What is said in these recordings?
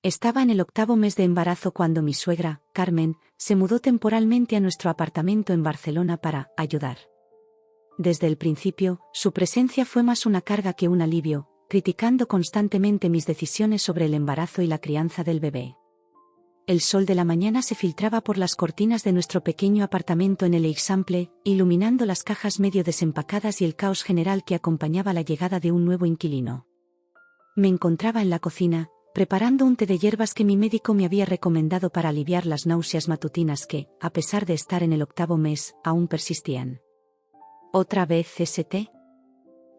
Estaba en el 8º mes de embarazo cuando mi suegra, Carmen, se mudó temporalmente a nuestro apartamento en Barcelona para ayudar. Desde el principio, su presencia fue más una carga que un alivio, criticando constantemente mis decisiones sobre el embarazo y la crianza del bebé. El sol de la mañana se filtraba por las cortinas de nuestro pequeño apartamento en el Eixample, iluminando las cajas medio desempacadas y el caos general que acompañaba la llegada de un nuevo inquilino. Me encontraba en la cocina, preparando un té de hierbas que mi médico me había recomendado para aliviar las náuseas matutinas que, a pesar de estar en el 8º mes, aún persistían. ¿Otra vez ese té?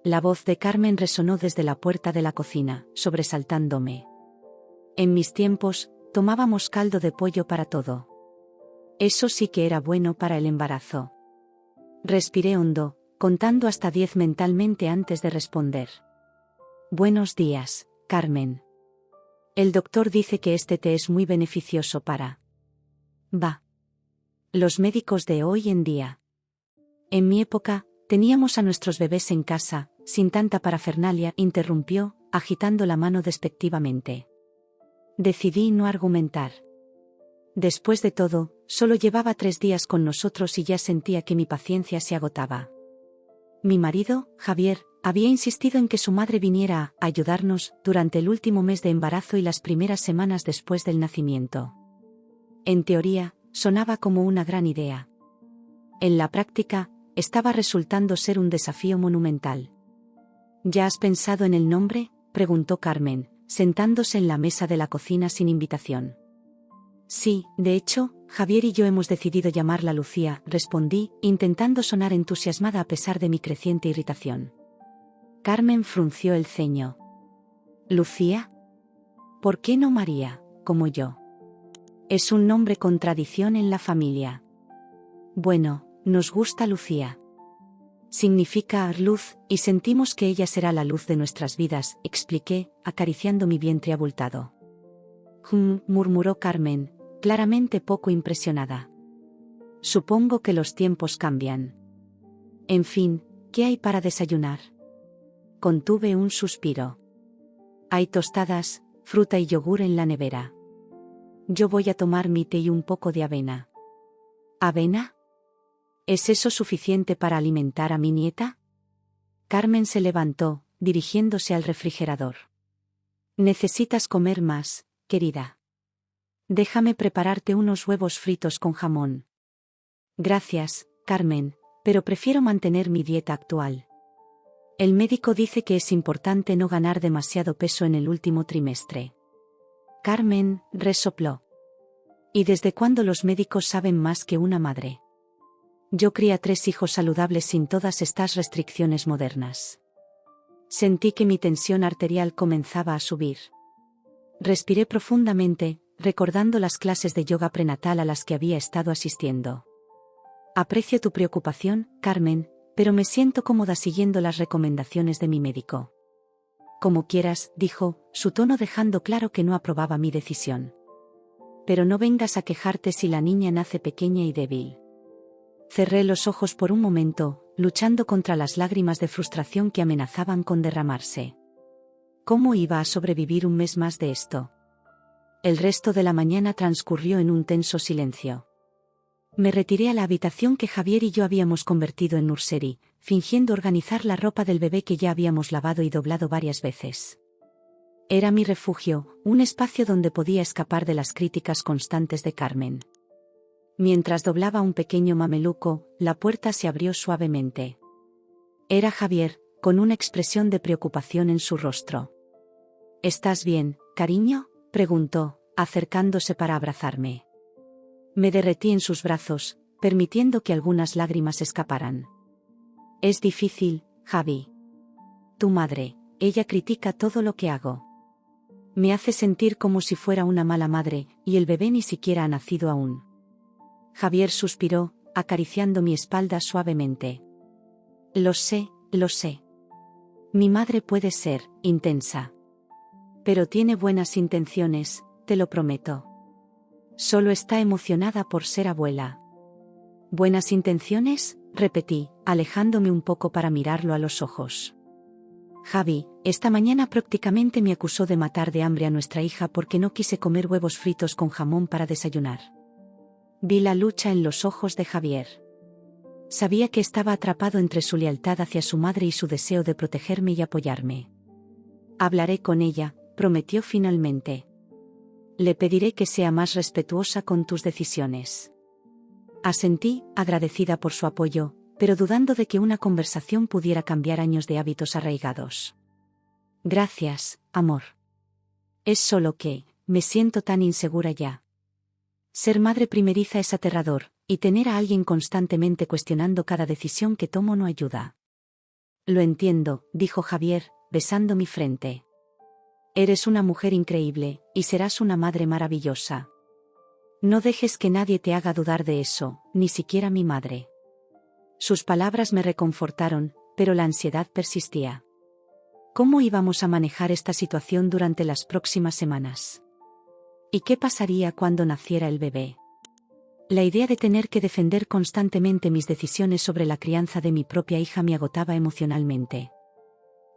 La voz de Carmen resonó desde la puerta de la cocina, sobresaltándome. En mis tiempos, tomábamos caldo de pollo para todo. Eso sí que era bueno para el embarazo. Respiré hondo, contando hasta 10 mentalmente antes de responder. Buenos días, Carmen. El doctor dice que este té es muy beneficioso para... los médicos de hoy en día. En mi época, teníamos a nuestros bebés en casa, sin tanta parafernalia, interrumpió, agitando la mano despectivamente. Decidí no argumentar. Después de todo, solo llevaba 3 días con nosotros y ya sentía que mi paciencia se agotaba. Mi marido, Javier, había insistido en que su madre viniera a ayudarnos durante el último mes de embarazo y las primeras semanas después del nacimiento. En teoría, sonaba como una gran idea. En la práctica, estaba resultando ser un desafío monumental. ¿Ya has pensado en el nombre?, preguntó Carmen, sentándose en la mesa de la cocina sin invitación. Sí, de hecho, Javier y yo hemos decidido llamarla Lucía, respondí, intentando sonar entusiasmada a pesar de mi creciente irritación. Carmen frunció el ceño. ¿Lucía? ¿Por qué no María, como yo? Es un nombre con tradición en la familia. Bueno, nos gusta Lucía. Significa luz, y sentimos que ella será la luz de nuestras vidas, expliqué, acariciando mi vientre abultado. Murmuró Carmen, claramente poco impresionada. Supongo que los tiempos cambian. En fin, ¿qué hay para desayunar? Contuve un suspiro. Hay tostadas, fruta y yogur en la nevera. Yo voy a tomar mi té y un poco de avena. ¿Avena? ¿Es eso suficiente para alimentar a mi nieta? Carmen se levantó, dirigiéndose al refrigerador. Necesitas comer más, querida. Déjame prepararte unos huevos fritos con jamón. Gracias, Carmen, pero prefiero mantener mi dieta actual. El médico dice que es importante no ganar demasiado peso en el último trimestre. Carmen resopló. ¿Y desde cuándo los médicos saben más que una madre? Yo crié a 3 hijos saludables sin todas estas restricciones modernas. Sentí que mi tensión arterial comenzaba a subir. Respiré profundamente, recordando las clases de yoga prenatal a las que había estado asistiendo. Aprecio tu preocupación, Carmen, pero me siento cómoda siguiendo las recomendaciones de mi médico. Como quieras, dijo, su tono dejando claro que no aprobaba mi decisión. Pero no vengas a quejarte si la niña nace pequeña y débil. Cerré los ojos por un momento, luchando contra las lágrimas de frustración que amenazaban con derramarse. ¿Cómo iba a sobrevivir un mes más de esto? El resto de la mañana transcurrió en un tenso silencio. Me retiré a la habitación que Javier y yo habíamos convertido en nursery, fingiendo organizar la ropa del bebé que ya habíamos lavado y doblado varias veces. Era mi refugio, un espacio donde podía escapar de las críticas constantes de Carmen. Mientras doblaba un pequeño mameluco, la puerta se abrió suavemente. Era Javier, con una expresión de preocupación en su rostro. ¿Estás bien, cariño?, preguntó, acercándose para abrazarme. Me derretí en sus brazos, permitiendo que algunas lágrimas escaparan. Es difícil, Javi. Tu madre, ella critica todo lo que hago. Me hace sentir como si fuera una mala madre, y el bebé ni siquiera ha nacido aún. Javier suspiró, acariciando mi espalda suavemente. Lo sé, lo sé. Mi madre puede ser intensa. Pero tiene buenas intenciones, te lo prometo. Solo está emocionada por ser abuela. ¿Buenas intenciones?, repetí, alejándome un poco para mirarlo a los ojos. Javi, esta mañana prácticamente me acusó de matar de hambre a nuestra hija porque no quise comer huevos fritos con jamón para desayunar. Vi la lucha en los ojos de Javier. Sabía que estaba atrapado entre su lealtad hacia su madre y su deseo de protegerme y apoyarme. Hablaré con ella, prometió finalmente. Le pediré que sea más respetuosa con tus decisiones. Asentí, agradecida por su apoyo, pero dudando de que una conversación pudiera cambiar años de hábitos arraigados. Gracias, amor. Es solo que, me siento tan insegura ya. Ser madre primeriza es aterrador, y tener a alguien constantemente cuestionando cada decisión que tomo no ayuda. Lo entiendo, dijo Javier, besando mi frente. Eres una mujer increíble, y serás una madre maravillosa. No dejes que nadie te haga dudar de eso, ni siquiera mi madre. Sus palabras me reconfortaron, pero la ansiedad persistía. ¿Cómo íbamos a manejar esta situación durante las próximas semanas? ¿Y qué pasaría cuando naciera el bebé? La idea de tener que defender constantemente mis decisiones sobre la crianza de mi propia hija me agotaba emocionalmente.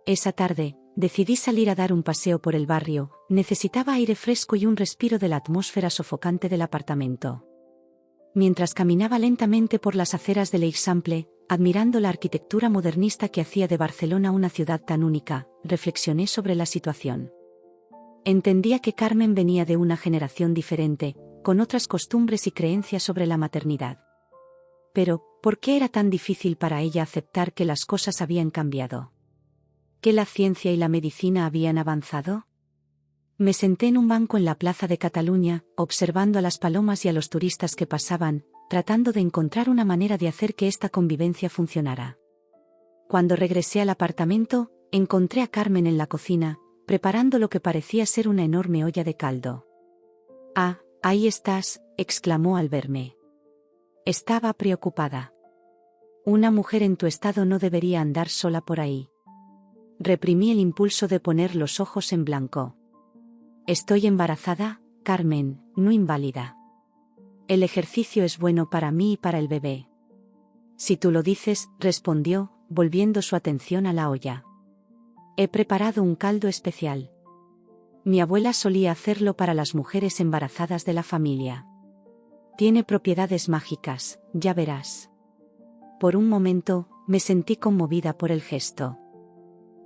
Esa tarde, decidí salir a dar un paseo por el barrio. Necesitaba aire fresco y un respiro de la atmósfera sofocante del apartamento. Mientras caminaba lentamente por las aceras del Eixample, admirando la arquitectura modernista que hacía de Barcelona una ciudad tan única, reflexioné sobre la situación. Entendía que Carmen venía de una generación diferente, con otras costumbres y creencias sobre la maternidad. Pero, ¿por qué era tan difícil para ella aceptar que las cosas habían cambiado? ¿Que la ciencia y la medicina habían avanzado? Me senté en un banco en la plaza de Cataluña, observando a las palomas y a los turistas que pasaban, tratando de encontrar una manera de hacer que esta convivencia funcionara. Cuando regresé al apartamento, encontré a Carmen en la cocina, preparando lo que parecía ser una enorme olla de caldo. «Ah, ahí estás», exclamó al verme. Estaba preocupada. Una mujer en tu estado no debería andar sola por ahí. Reprimí el impulso de poner los ojos en blanco. Estoy embarazada, Carmen, no inválida. El ejercicio es bueno para mí y para el bebé. Si tú lo dices, respondió, volviendo su atención a la olla. He preparado un caldo especial. Mi abuela solía hacerlo para las mujeres embarazadas de la familia. Tiene propiedades mágicas, ya verás. Por un momento, me sentí conmovida por el gesto.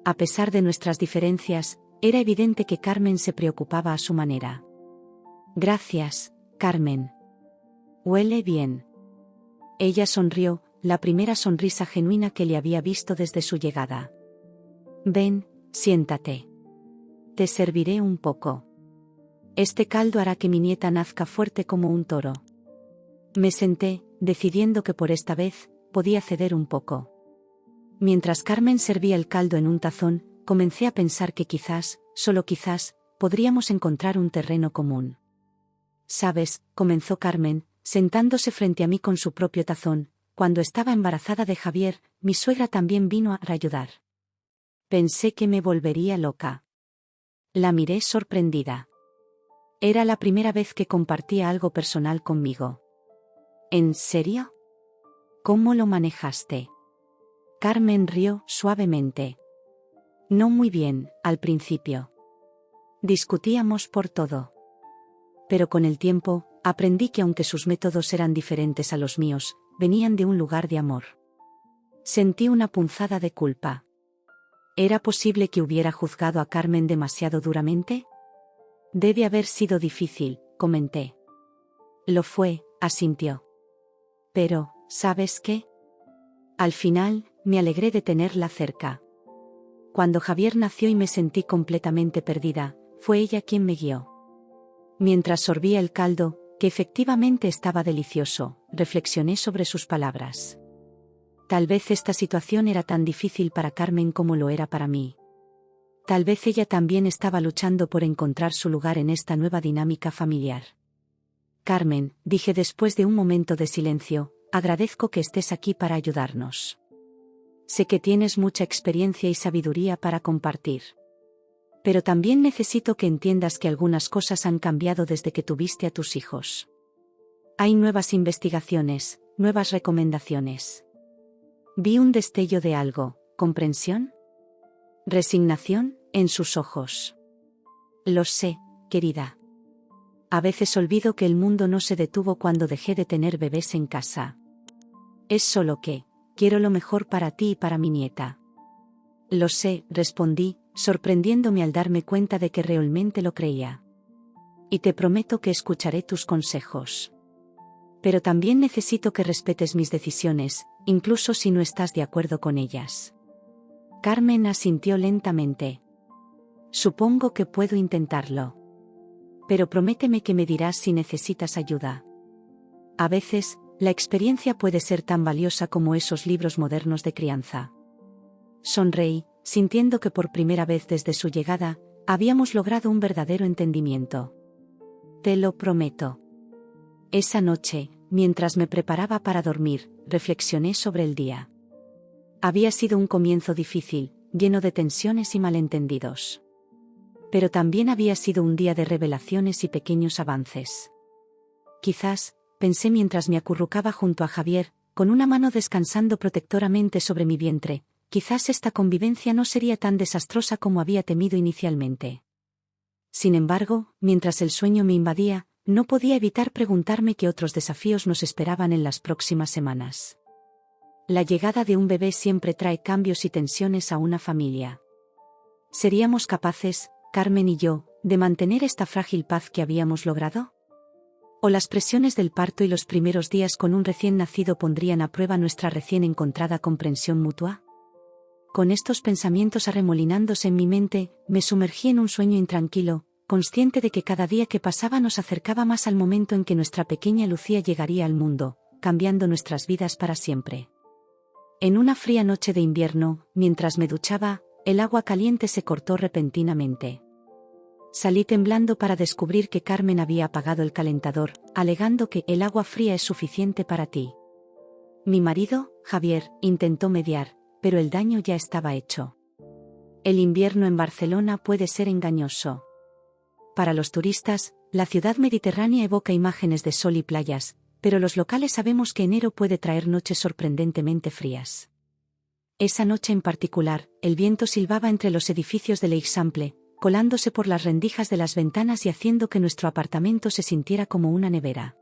A pesar de nuestras diferencias, era evidente que Carmen se preocupaba a su manera. Gracias, Carmen. Huele bien. Ella sonrió, la primera sonrisa genuina que le había visto desde su llegada. Ven, siéntate. Te serviré un poco. Este caldo hará que mi nieta nazca fuerte como un toro. Me senté, decidiendo que por esta vez, podía ceder un poco. Mientras Carmen servía el caldo en un tazón, comencé a pensar que quizás, solo quizás, podríamos encontrar un terreno común. «Sabes», comenzó Carmen, sentándose frente a mí con su propio tazón, «cuando estaba embarazada de Javier, mi suegra también vino a ayudar. Pensé que me volvería loca». La miré sorprendida. Era la primera vez que compartía algo personal conmigo. «¿En serio? ¿Cómo lo manejaste?» Carmen rió suavemente. No muy bien, al principio. Discutíamos por todo. Pero con el tiempo, aprendí que aunque sus métodos eran diferentes a los míos, venían de un lugar de amor. Sentí una punzada de culpa. ¿Era posible que hubiera juzgado a Carmen demasiado duramente? Debe haber sido difícil, comenté. Lo fue, asintió. Pero, ¿sabes qué? Al final, me alegré de tenerla cerca. Cuando Javier nació y me sentí completamente perdida, fue ella quien me guió. Mientras sorbía el caldo, que efectivamente estaba delicioso, reflexioné sobre sus palabras. Tal vez esta situación era tan difícil para Carmen como lo era para mí. Tal vez ella también estaba luchando por encontrar su lugar en esta nueva dinámica familiar. Carmen, dije después de un momento de silencio, agradezco que estés aquí para ayudarnos. Sé que tienes mucha experiencia y sabiduría para compartir. Pero también necesito que entiendas que algunas cosas han cambiado desde que tuviste a tus hijos. Hay nuevas investigaciones, nuevas recomendaciones. Vi un destello de algo, ¿comprensión? Resignación en sus ojos. Lo sé, querida. A veces olvido que el mundo no se detuvo cuando dejé de tener bebés en casa. Es solo que, quiero lo mejor para ti y para mi nieta. Lo sé, respondí, sorprendiéndome al darme cuenta de que realmente lo creía. Y te prometo que escucharé tus consejos. Pero también necesito que respetes mis decisiones, incluso si no estás de acuerdo con ellas. Carmen asintió lentamente. Supongo que puedo intentarlo. Pero prométeme que me dirás si necesitas ayuda. A veces, la experiencia puede ser tan valiosa como esos libros modernos de crianza. Sonreí, sintiendo que por primera vez desde su llegada, habíamos logrado un verdadero entendimiento. Te lo prometo. Esa noche, mientras me preparaba para dormir, reflexioné sobre el día. Había sido un comienzo difícil, lleno de tensiones y malentendidos. Pero también había sido un día de revelaciones y pequeños avances. Quizás, pensé mientras me acurrucaba junto a Javier, con una mano descansando protectoramente sobre mi vientre, quizás esta convivencia no sería tan desastrosa como había temido inicialmente. Sin embargo, mientras el sueño me invadía, no podía evitar preguntarme qué otros desafíos nos esperaban en las próximas semanas. La llegada de un bebé siempre trae cambios y tensiones a una familia. ¿Seríamos capaces, Carmen y yo, de mantener esta frágil paz que habíamos logrado? ¿O las presiones del parto y los primeros días con un recién nacido pondrían a prueba nuestra recién encontrada comprensión mutua? Con estos pensamientos arremolinándose en mi mente, me sumergí en un sueño intranquilo, consciente de que cada día que pasaba nos acercaba más al momento en que nuestra pequeña Lucía llegaría al mundo, cambiando nuestras vidas para siempre. En una fría noche de invierno, mientras me duchaba, el agua caliente se cortó repentinamente. Salí temblando para descubrir que Carmen había apagado el calentador, alegando que el agua fría es suficiente para ti. Mi marido, Javier, intentó mediar, pero el daño ya estaba hecho. El invierno en Barcelona puede ser engañoso. Para los turistas, la ciudad mediterránea evoca imágenes de sol y playas, pero los locales sabemos que enero puede traer noches sorprendentemente frías. Esa noche en particular, el viento silbaba entre los edificios de l'Eixample, colándose por las rendijas de las ventanas y haciendo que nuestro apartamento se sintiera como una nevera.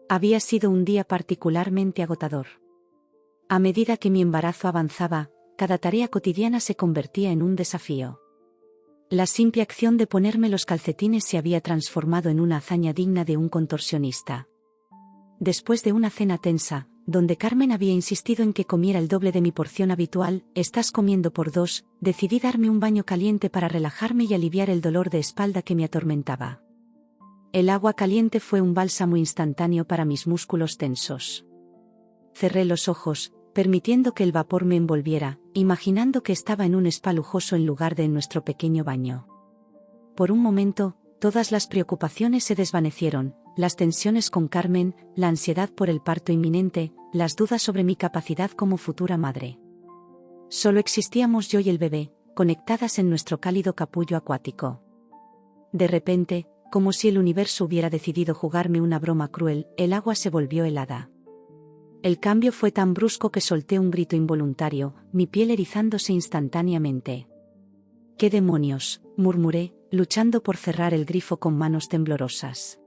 Había sido un día particularmente agotador. A medida que mi embarazo avanzaba, cada tarea cotidiana se convertía en un desafío. La simple acción de ponerme los calcetines se había transformado en una hazaña digna de un contorsionista. Después de una cena tensa, donde Carmen había insistido en que comiera el doble de mi porción habitual, estás comiendo por dos, decidí darme un baño caliente para relajarme y aliviar el dolor de espalda que me atormentaba. El agua caliente fue un bálsamo instantáneo para mis músculos tensos. Cerré los ojos, permitiendo que el vapor me envolviera, imaginando que estaba en un spa lujoso en lugar de en nuestro pequeño baño. Por un momento, todas las preocupaciones se desvanecieron, las tensiones con Carmen, la ansiedad por el parto inminente, las dudas sobre mi capacidad como futura madre. Solo existíamos yo y el bebé, conectadas en nuestro cálido capullo acuático. De repente, como si el universo hubiera decidido jugarme una broma cruel, el agua se volvió helada. El cambio fue tan brusco que solté un grito involuntario, mi piel erizándose instantáneamente. «¿Qué demonios?», murmuré, luchando por cerrar el grifo con manos temblorosas.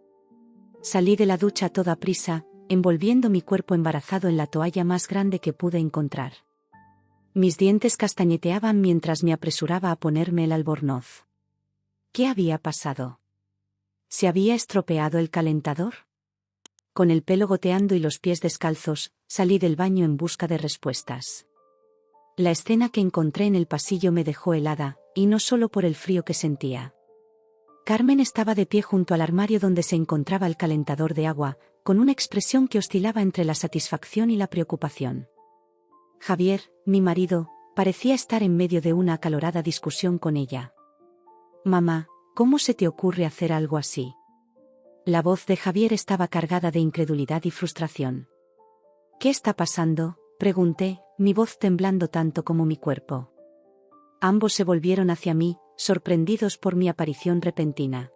Salí de la ducha a toda prisa, envolviendo mi cuerpo embarazado en la toalla más grande que pude encontrar. Mis dientes castañeteaban mientras me apresuraba a ponerme el albornoz. ¿Qué había pasado? ¿Se había estropeado el calentador? Con el pelo goteando y los pies descalzos, salí del baño en busca de respuestas. La escena que encontré en el pasillo me dejó helada, y no solo por el frío que sentía. Carmen estaba de pie junto al armario donde se encontraba el calentador de agua, con una expresión que oscilaba entre la satisfacción y la preocupación. Javier, mi marido, parecía estar en medio de una acalorada discusión con ella. «Mamá, ¿cómo se te ocurre hacer algo así?». La voz de Javier estaba cargada de incredulidad y frustración. «¿Qué está pasando?», pregunté, mi voz temblando tanto como mi cuerpo. Ambos se volvieron hacia mí, sorprendidos por mi aparición repentina.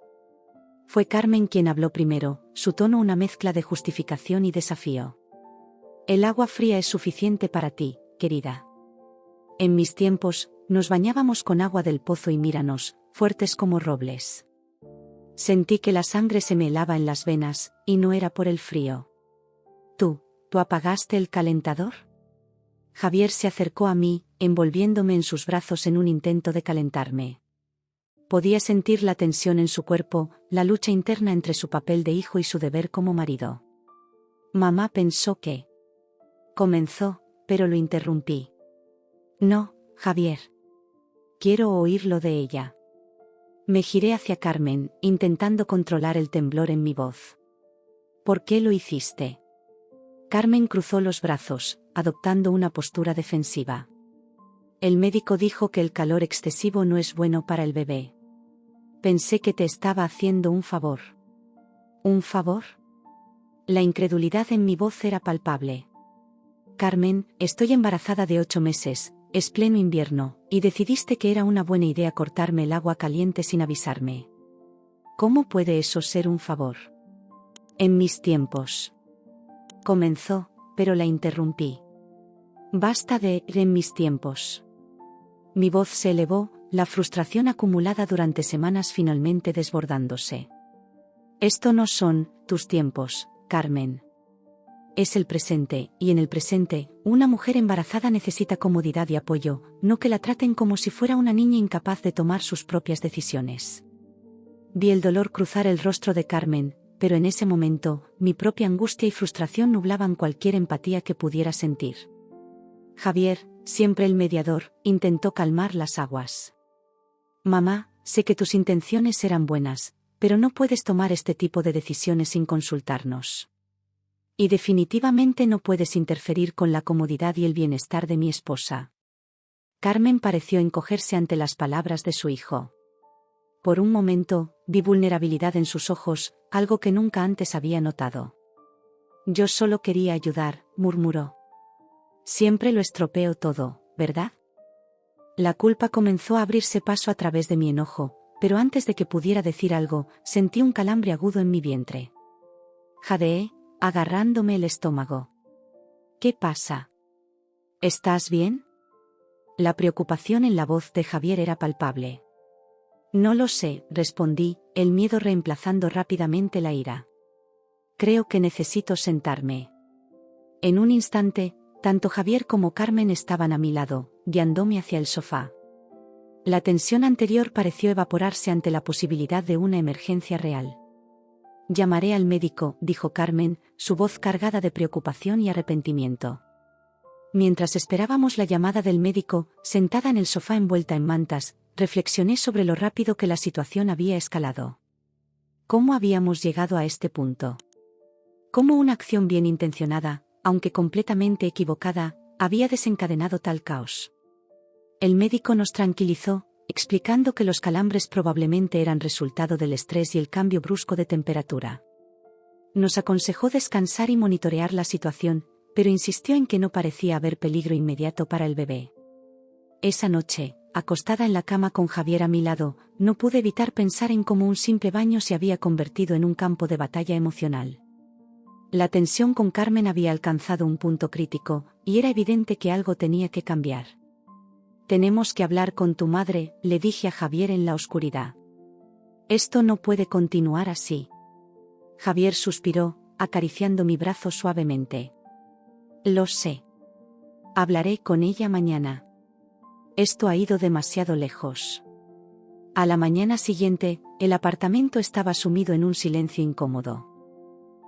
Fue Carmen quien habló primero, su tono una mezcla de justificación y desafío. «El agua fría es suficiente para ti, querida. En mis tiempos, Nos bañábamos con agua del pozo y míranos, fuertes como robles. Sentí que la sangre se me helaba en las venas, y no era por el frío. ¿Tú apagaste el calentador? Javier se acercó a mí, envolviéndome en sus brazos en un intento de calentarme. Podía sentir la tensión en su cuerpo, la lucha interna entre su papel de hijo y su deber como marido. Mamá pensó que... Comenzó, pero lo interrumpí. No, Javier. Quiero oírlo de ella. Me giré hacia Carmen, intentando controlar el temblor en mi voz. ¿Por qué lo hiciste? Carmen cruzó los brazos, adoptando una postura defensiva. El médico dijo que el calor excesivo no es bueno para el bebé. Pensé que te estaba haciendo un favor. ¿Un favor? La incredulidad en mi voz era palpable. Carmen, estoy embarazada de 8 meses, es pleno invierno, y decidiste que era una buena idea cortarme el agua caliente sin avisarme. ¿Cómo puede eso ser un favor? En mis tiempos. Comenzó, pero la interrumpí. Basta de en mis tiempos. Mi voz se elevó, la frustración acumulada durante semanas finalmente desbordándose. Esto no son tus tiempos, Carmen. Es el presente, y en el presente, una mujer embarazada necesita comodidad y apoyo, no que la traten como si fuera una niña incapaz de tomar sus propias decisiones. Vi el dolor cruzar el rostro de Carmen, pero en ese momento, mi propia angustia y frustración nublaban cualquier empatía que pudiera sentir. Javier, siempre el mediador, intentó calmar las aguas. Mamá, sé que tus intenciones eran buenas, pero no puedes tomar este tipo de decisiones sin consultarnos. Y definitivamente no puedes interferir con la comodidad y el bienestar de mi esposa. Carmen pareció encogerse ante las palabras de su hijo. Por un momento, vi vulnerabilidad en sus ojos, algo que nunca antes había notado. Yo solo quería ayudar, murmuró. Siempre lo estropeo todo, ¿verdad? La culpa comenzó a abrirse paso a través de mi enojo, pero antes de que pudiera decir algo, sentí un calambre agudo en mi vientre. Jadeé, agarrándome el estómago. ¿Qué pasa? ¿Estás bien? La preocupación en la voz de Javier era palpable. No lo sé, respondí, el miedo reemplazando rápidamente la ira. Creo que necesito sentarme. En un instante, tanto Javier como Carmen estaban a mi lado, guiándome hacia el sofá. La tensión anterior pareció evaporarse ante la posibilidad de una emergencia real. Llamaré al médico, dijo Carmen, su voz cargada de preocupación y arrepentimiento. Mientras esperábamos la llamada del médico, sentada en el sofá envuelta en mantas, reflexioné sobre lo rápido que la situación había escalado. ¿Cómo habíamos llegado a este punto? ¿Cómo una acción bien intencionada, aunque completamente equivocada, había desencadenado tal caos? El médico nos tranquilizó, explicando que los calambres probablemente eran resultado del estrés y el cambio brusco de temperatura. Nos aconsejó descansar y monitorear la situación, pero insistió en que no parecía haber peligro inmediato para el bebé. Esa noche, acostada en la cama con Javier a mi lado, no pude evitar pensar en cómo un simple baño se había convertido en un campo de batalla emocional. La tensión con Carmen había alcanzado un punto crítico, y era evidente que algo tenía que cambiar. Tenemos que hablar con tu madre, le dije a Javier en la oscuridad. Esto no puede continuar así. Javier suspiró, acariciando mi brazo suavemente. Lo sé. Hablaré con ella mañana. Esto ha ido demasiado lejos. A la mañana siguiente, el apartamento estaba sumido en un silencio incómodo.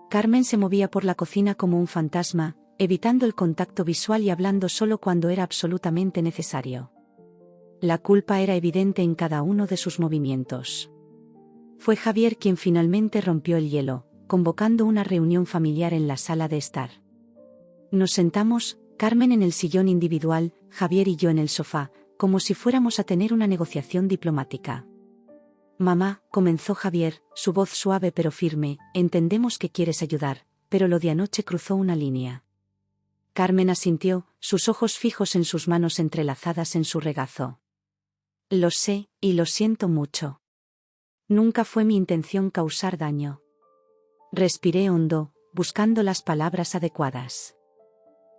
Carmen se movía por la cocina como un fantasma, evitando el contacto visual y hablando solo cuando era absolutamente necesario. La culpa era evidente en cada uno de sus movimientos. Fue Javier quien finalmente rompió el hielo, convocando una reunión familiar en la sala de estar. Nos sentamos, Carmen en el sillón individual, Javier y yo en el sofá, como si fuéramos a tener una negociación diplomática. Mamá, comenzó Javier, su voz suave pero firme, entendemos que quieres ayudar, pero lo de anoche cruzó una línea. Carmen asintió, sus ojos fijos en sus manos entrelazadas en su regazo. Lo sé, y lo siento mucho. Nunca fue mi intención causar daño. Respiré hondo, buscando las palabras adecuadas.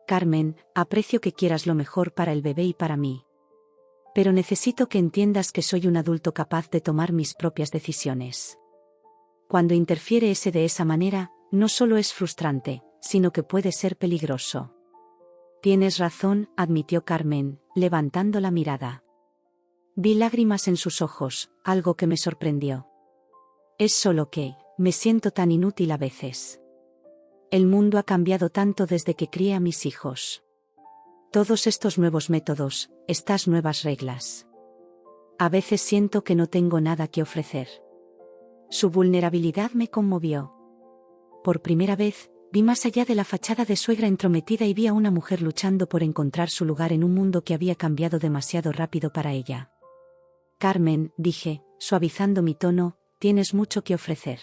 Carmen, aprecio que quieras lo mejor para el bebé y para mí. Pero necesito que entiendas que soy un adulto capaz de tomar mis propias decisiones. Cuando interfiere ese de esa manera, no solo es frustrante, sino que puede ser peligroso. Tienes razón, admitió Carmen, levantando la mirada. Vi lágrimas en sus ojos, algo que me sorprendió. Es solo que, me siento tan inútil a veces. El mundo ha cambiado tanto desde que crié a mis hijos. Todos estos nuevos métodos, estas nuevas reglas. A veces siento que no tengo nada que ofrecer. Su vulnerabilidad me conmovió. Por primera vez, vi más allá de la fachada de suegra entrometida y vi a una mujer luchando por encontrar su lugar en un mundo que había cambiado demasiado rápido para ella. Carmen, dije, suavizando mi tono, tienes mucho que ofrecer.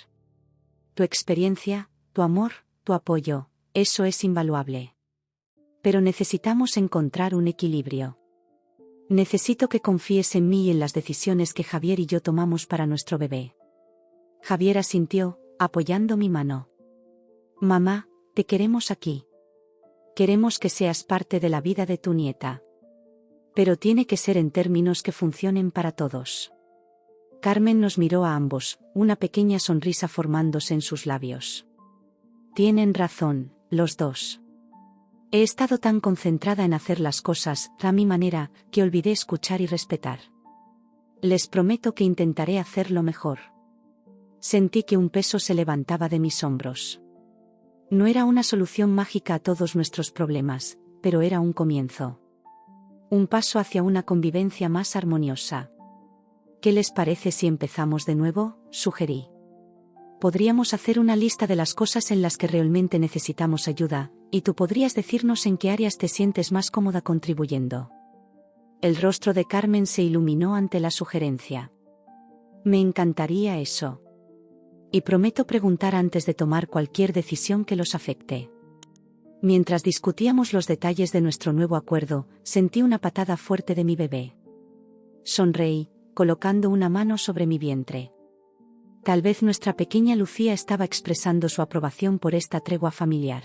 Tu experiencia, tu amor, tu apoyo, eso es invaluable. Pero necesitamos encontrar un equilibrio. Necesito que confíes en mí y en las decisiones que Javier y yo tomamos para nuestro bebé. Javier asintió, apoyando mi mano. Mamá, te queremos aquí. Queremos que seas parte de la vida de tu nieta. Pero tiene que ser en términos que funcionen para todos. Carmen nos miró a ambos, una pequeña sonrisa formándose en sus labios. Tienen razón, los dos. He estado tan concentrada en hacer las cosas, a mi manera, que olvidé escuchar y respetar. Les prometo que intentaré hacerlo mejor. Sentí que un peso se levantaba de mis hombros. No era una solución mágica a todos nuestros problemas, pero era un comienzo. Un paso hacia una convivencia más armoniosa. ¿Qué les parece si empezamos de nuevo?, sugerí. Podríamos hacer una lista de las cosas en las que realmente necesitamos ayuda, y tú podrías decirnos en qué áreas te sientes más cómoda contribuyendo. El rostro de Carmen se iluminó ante la sugerencia. Me encantaría eso. Y prometo preguntar antes de tomar cualquier decisión que los afecte. Mientras discutíamos los detalles de nuestro nuevo acuerdo, sentí una patada fuerte de mi bebé. Sonreí, colocando una mano sobre mi vientre. Tal vez nuestra pequeña Lucía estaba expresando su aprobación por esta tregua familiar.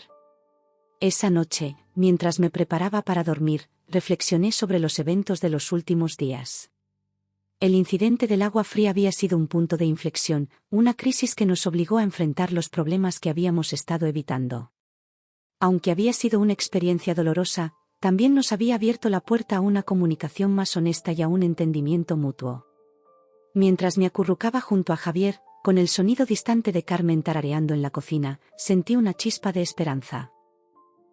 Esa noche, mientras me preparaba para dormir, reflexioné sobre los eventos de los últimos días. El incidente del agua fría había sido un punto de inflexión, una crisis que nos obligó a enfrentar los problemas que habíamos estado evitando. Aunque había sido una experiencia dolorosa, también nos había abierto la puerta a una comunicación más honesta y a un entendimiento mutuo. Mientras me acurrucaba junto a Javier, con el sonido distante de Carmen tarareando en la cocina, sentí una chispa de esperanza.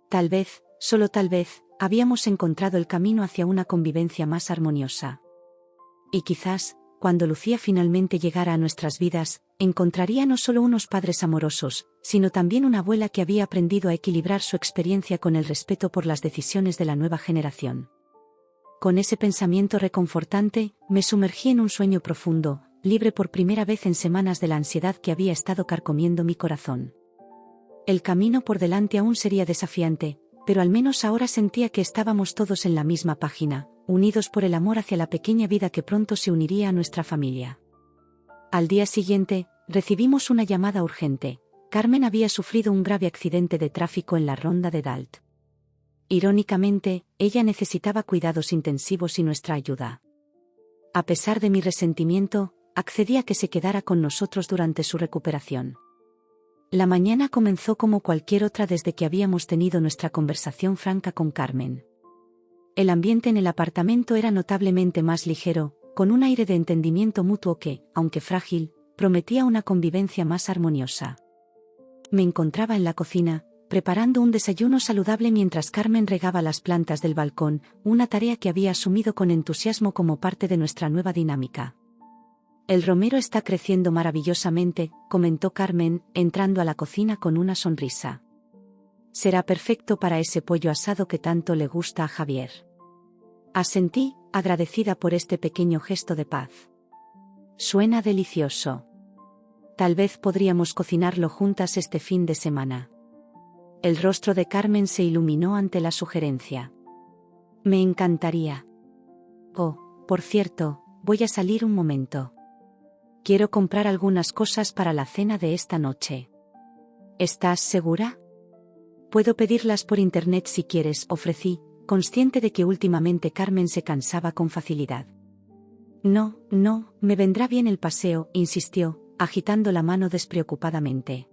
Tal vez, solo tal vez, habíamos encontrado el camino hacia una convivencia más armoniosa. Y quizás, cuando Lucía finalmente llegara a nuestras vidas, encontraría no solo unos padres amorosos, sino también una abuela que había aprendido a equilibrar su experiencia con el respeto por las decisiones de la nueva generación. Con ese pensamiento reconfortante, me sumergí en un sueño profundo, libre por primera vez en semanas de la ansiedad que había estado carcomiendo mi corazón. El camino por delante aún sería desafiante, pero al menos ahora sentía que estábamos todos en la misma página, unidos por el amor hacia la pequeña vida que pronto se uniría a nuestra familia. Al día siguiente, recibimos una llamada urgente. Carmen había sufrido un grave accidente de tráfico en la ronda de Dalt. Irónicamente, ella necesitaba cuidados intensivos y nuestra ayuda. A pesar de mi resentimiento, accedí a que se quedara con nosotros durante su recuperación. La mañana comenzó como cualquier otra desde que habíamos tenido nuestra conversación franca con Carmen. El ambiente en el apartamento era notablemente más ligero, con un aire de entendimiento mutuo que, aunque frágil, prometía una convivencia más armoniosa. Me encontraba en la cocina, preparando un desayuno saludable mientras Carmen regaba las plantas del balcón, una tarea que había asumido con entusiasmo como parte de nuestra nueva dinámica. El romero está creciendo maravillosamente, comentó Carmen, entrando a la cocina con una sonrisa. Será perfecto para ese pollo asado que tanto le gusta a Javier. Asentí, agradecida por este pequeño gesto de paz. Suena delicioso. Tal vez podríamos cocinarlo juntas este fin de semana. El rostro de Carmen se iluminó ante la sugerencia. Me encantaría. Oh, por cierto, voy a salir un momento. Quiero comprar algunas cosas para la cena de esta noche. ¿Estás segura? Puedo pedirlas por internet si quieres, ofrecí, consciente de que últimamente Carmen se cansaba con facilidad. No, me vendrá bien el paseo, insistió, agitando la mano despreocupadamente.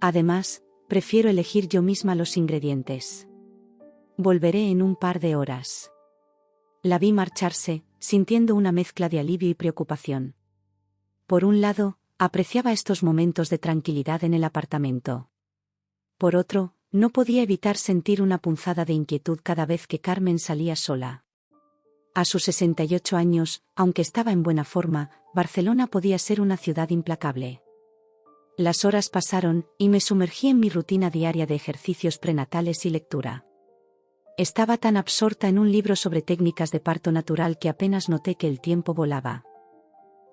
Además, prefiero elegir yo misma los ingredientes. Volveré en un par de horas. La vi marcharse, sintiendo una mezcla de alivio y preocupación. Por un lado, apreciaba estos momentos de tranquilidad en el apartamento. Por otro, no podía evitar sentir una punzada de inquietud cada vez que Carmen salía sola. A sus 68 años, aunque estaba en buena forma, Barcelona podía ser una ciudad implacable. Las horas pasaron, y me sumergí en mi rutina diaria de ejercicios prenatales y lectura. Estaba tan absorta en un libro sobre técnicas de parto natural que apenas noté que el tiempo volaba.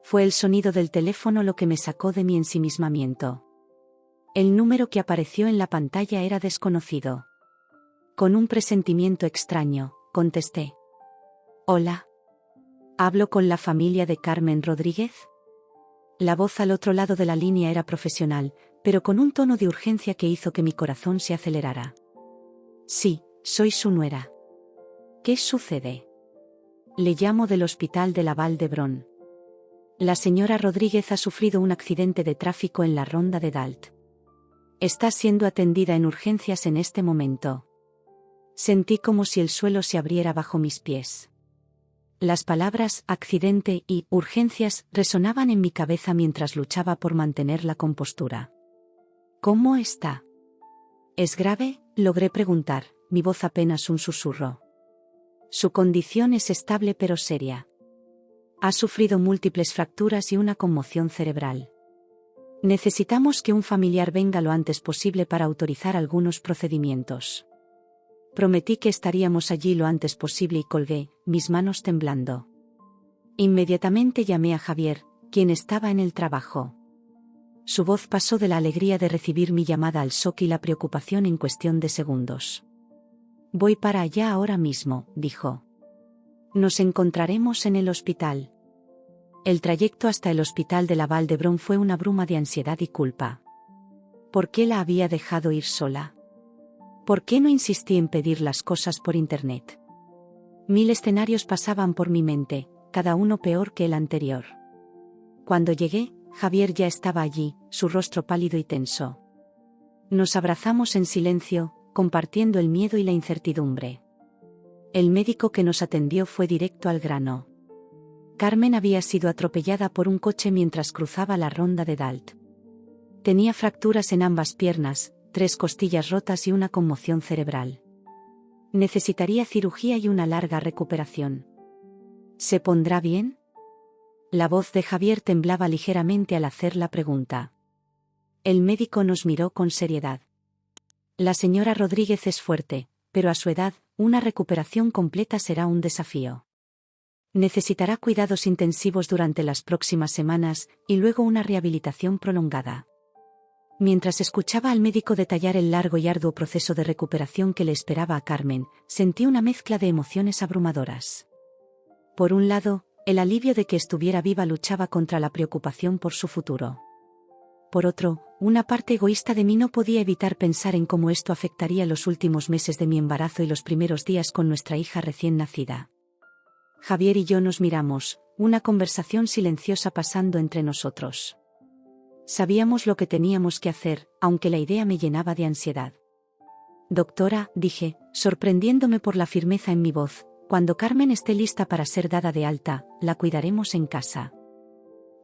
Fue el sonido del teléfono lo que me sacó de mi ensimismamiento. El número que apareció en la pantalla era desconocido. Con un presentimiento extraño, contesté. Hola. ¿Hablo con la familia de Carmen Rodríguez? La voz al otro lado de la línea era profesional, pero con un tono de urgencia que hizo que mi corazón se acelerara. Sí, soy su nuera. ¿Qué sucede? Le llamo del hospital de la Vall d'Hebron. La señora Rodríguez ha sufrido un accidente de tráfico en la ronda de Dalt. Está siendo atendida en urgencias en este momento. Sentí como si el suelo se abriera bajo mis pies. Las palabras accidente y urgencias resonaban en mi cabeza mientras luchaba por mantener la compostura. ¿Cómo está? ¿Es grave?, logré preguntar, mi voz apenas un susurro. Su condición es estable pero seria. Ha sufrido múltiples fracturas y una conmoción cerebral. Necesitamos que un familiar venga lo antes posible para autorizar algunos procedimientos. Prometí que estaríamos allí lo antes posible y colgué, mis manos temblando. Inmediatamente llamé a Javier, quien estaba en el trabajo. Su voz pasó de la alegría de recibir mi llamada al shock y la preocupación en cuestión de segundos. Voy para allá ahora mismo, dijo. Nos encontraremos en el hospital. El trayecto hasta el hospital de la Vall d'Hebron fue una bruma de ansiedad y culpa. ¿Por qué la había dejado ir sola? ¿Por qué no insistí en pedir las cosas por internet? 1000 escenarios pasaban por mi mente, cada uno peor que el anterior. Cuando llegué, Javier ya estaba allí, su rostro pálido y tenso. Nos abrazamos en silencio, compartiendo el miedo y la incertidumbre. El médico que nos atendió fue directo al grano. Carmen había sido atropellada por un coche mientras cruzaba la ronda de Dalt. Tenía fracturas en ambas piernas, 3 costillas rotas y una conmoción cerebral. Necesitaría cirugía y una larga recuperación. ¿Se pondrá bien? La voz de Javier temblaba ligeramente al hacer la pregunta. El médico nos miró con seriedad. La señora Rodríguez es fuerte, pero a su edad, una recuperación completa será un desafío. Necesitará cuidados intensivos durante las próximas semanas, y luego una rehabilitación prolongada. Mientras escuchaba al médico detallar el largo y arduo proceso de recuperación que le esperaba a Carmen, sentí una mezcla de emociones abrumadoras. Por un lado, el alivio de que estuviera viva luchaba contra la preocupación por su futuro. Por otro, una parte egoísta de mí no podía evitar pensar en cómo esto afectaría los últimos meses de mi embarazo y los primeros días con nuestra hija recién nacida. Javier y yo nos miramos, una conversación silenciosa pasando entre nosotros. Sabíamos lo que teníamos que hacer, aunque la idea me llenaba de ansiedad. Doctora, dije, sorprendiéndome por la firmeza en mi voz, cuando Carmen esté lista para ser dada de alta, la cuidaremos en casa.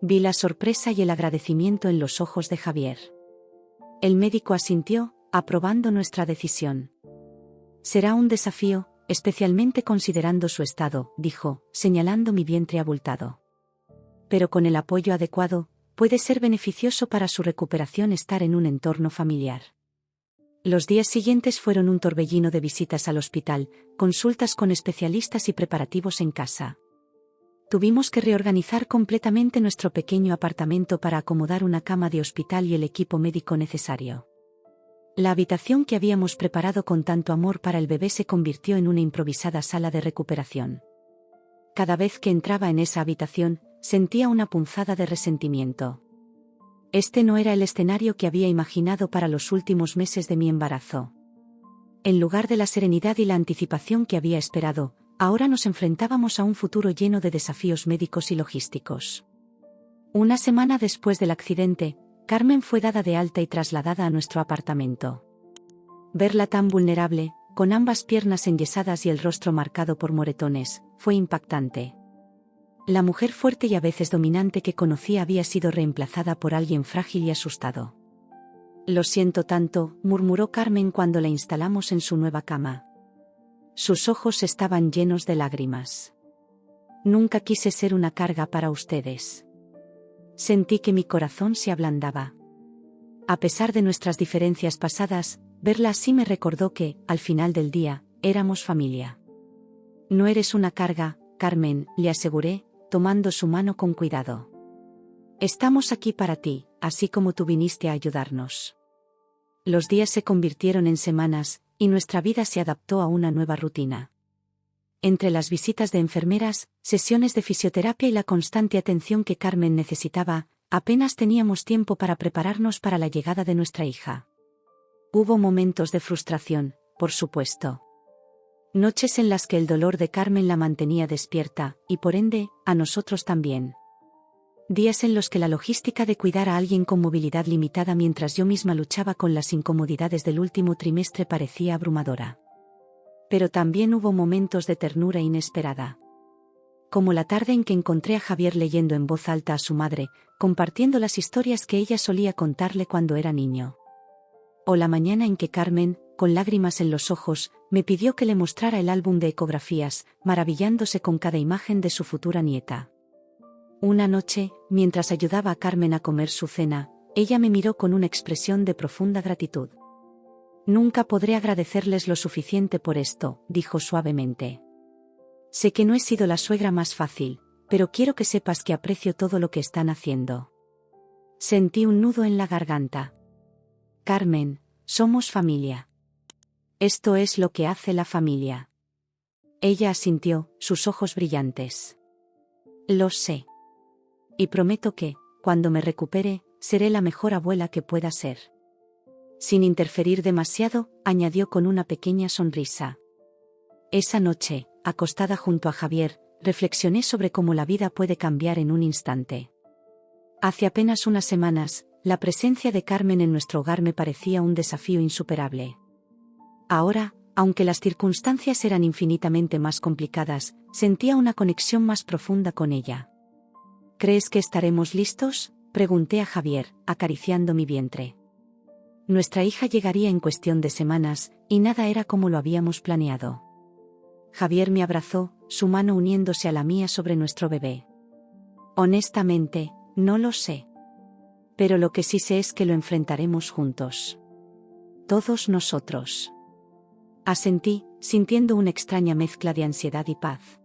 Vi la sorpresa y el agradecimiento en los ojos de Javier. El médico asintió, aprobando nuestra decisión. Será un desafío, especialmente considerando su estado, dijo, señalando mi vientre abultado. Pero con el apoyo adecuado, puede ser beneficioso para su recuperación estar en un entorno familiar. Los días siguientes fueron un torbellino de visitas al hospital, consultas con especialistas y preparativos en casa. Tuvimos que reorganizar completamente nuestro pequeño apartamento para acomodar una cama de hospital y el equipo médico necesario. La habitación que habíamos preparado con tanto amor para el bebé se convirtió en una improvisada sala de recuperación. Cada vez que entraba en esa habitación, sentía una punzada de resentimiento. Este no era el escenario que había imaginado para los últimos meses de mi embarazo. En lugar de la serenidad y la anticipación que había esperado, ahora nos enfrentábamos a un futuro lleno de desafíos médicos y logísticos. Una semana después del accidente, Carmen fue dada de alta y trasladada a nuestro apartamento. Verla tan vulnerable, con ambas piernas enyesadas y el rostro marcado por moretones, fue impactante. La mujer fuerte y a veces dominante que conocía había sido reemplazada por alguien frágil y asustado. «Lo siento tanto», murmuró Carmen cuando la instalamos en su nueva cama. Sus ojos estaban llenos de lágrimas. «Nunca quise ser una carga para ustedes». Sentí que mi corazón se ablandaba. A pesar de nuestras diferencias pasadas, verla así me recordó que, al final del día, éramos familia. «No eres una carga, Carmen», le aseguré, tomando su mano con cuidado. «Estamos aquí para ti, así como tú viniste a ayudarnos». Los días se convirtieron en semanas, y nuestra vida se adaptó a una nueva rutina. Entre las visitas de enfermeras, sesiones de fisioterapia y la constante atención que Carmen necesitaba, apenas teníamos tiempo para prepararnos para la llegada de nuestra hija. Hubo momentos de frustración, por supuesto. Noches en las que el dolor de Carmen la mantenía despierta, y por ende, a nosotros también. Días en los que la logística de cuidar a alguien con movilidad limitada mientras yo misma luchaba con las incomodidades del último trimestre parecía abrumadora. Pero también hubo momentos de ternura inesperada. Como la tarde en que encontré a Javier leyendo en voz alta a su madre, compartiendo las historias que ella solía contarle cuando era niño. O la mañana en que Carmen, con lágrimas en los ojos, me pidió que le mostrara el álbum de ecografías, maravillándose con cada imagen de su futura nieta. Una noche, mientras ayudaba a Carmen a comer su cena, ella me miró con una expresión de profunda gratitud. «Nunca podré agradecerles lo suficiente por esto», dijo suavemente. «Sé que no he sido la suegra más fácil, pero quiero que sepas que aprecio todo lo que están haciendo». Sentí un nudo en la garganta. «Carmen, somos familia. Esto es lo que hace la familia». Ella asintió, sus ojos brillantes. «Lo sé. Y prometo que, cuando me recupere, seré la mejor abuela que pueda ser». Sin interferir demasiado, añadió con una pequeña sonrisa. Esa noche, acostada junto a Javier, reflexioné sobre cómo la vida puede cambiar en un instante. Hace apenas unas semanas, la presencia de Carmen en nuestro hogar me parecía un desafío insuperable. Ahora, aunque las circunstancias eran infinitamente más complicadas, sentía una conexión más profunda con ella. «¿Crees que estaremos listos?», pregunté a Javier, acariciando mi vientre. Nuestra hija llegaría en cuestión de semanas, y nada era como lo habíamos planeado. Javier me abrazó, su mano uniéndose a la mía sobre nuestro bebé. «Honestamente, no lo sé. Pero lo que sí sé es que lo enfrentaremos juntos. Todos nosotros». Asentí, sintiendo una extraña mezcla de ansiedad y paz.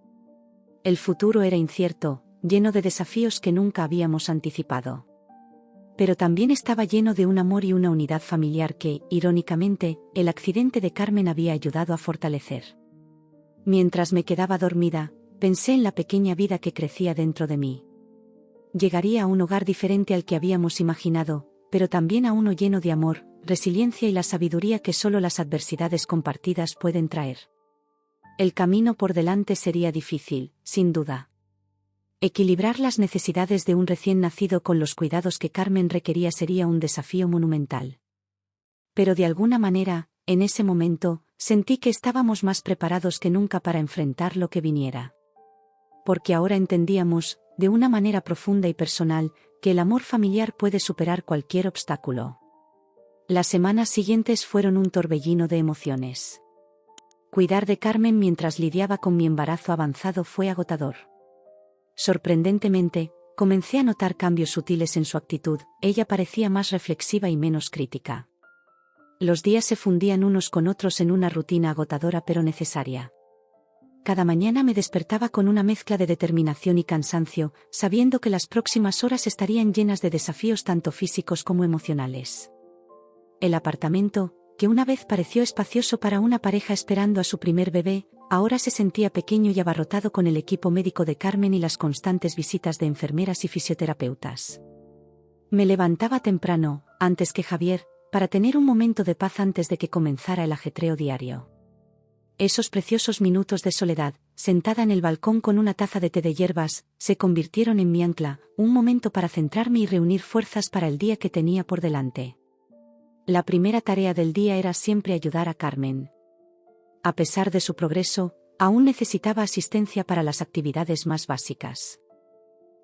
El futuro era incierto, lleno de desafíos que nunca habíamos anticipado. Pero también estaba lleno de un amor y una unidad familiar que, irónicamente, el accidente de Carmen había ayudado a fortalecer. Mientras me quedaba dormida, pensé en la pequeña vida que crecía dentro de mí. Llegaría a un hogar diferente al que habíamos imaginado, pero también a uno lleno de amor, resiliencia y la sabiduría que solo las adversidades compartidas pueden traer. El camino por delante sería difícil, sin duda. Equilibrar las necesidades de un recién nacido con los cuidados que Carmen requería sería un desafío monumental. Pero de alguna manera, en ese momento, sentí que estábamos más preparados que nunca para enfrentar lo que viniera. Porque ahora entendíamos, de una manera profunda y personal, que el amor familiar puede superar cualquier obstáculo. Las semanas siguientes fueron un torbellino de emociones. Cuidar de Carmen mientras lidiaba con mi embarazo avanzado fue agotador. Sorprendentemente, comencé a notar cambios sutiles en su actitud, ella parecía más reflexiva y menos crítica. Los días se fundían unos con otros en una rutina agotadora pero necesaria. Cada mañana me despertaba con una mezcla de determinación y cansancio, sabiendo que las próximas horas estarían llenas de desafíos tanto físicos como emocionales. El apartamento, que una vez pareció espacioso para una pareja esperando a su primer bebé, ahora se sentía pequeño y abarrotado con el equipo médico de Carmen y las constantes visitas de enfermeras y fisioterapeutas. Me levantaba temprano, antes que Javier, para tener un momento de paz antes de que comenzara el ajetreo diario. Esos preciosos minutos de soledad, sentada en el balcón con una taza de té de hierbas, se convirtieron en mi ancla, un momento para centrarme y reunir fuerzas para el día que tenía por delante. La primera tarea del día era siempre ayudar a Carmen. A pesar de su progreso, aún necesitaba asistencia para las actividades más básicas.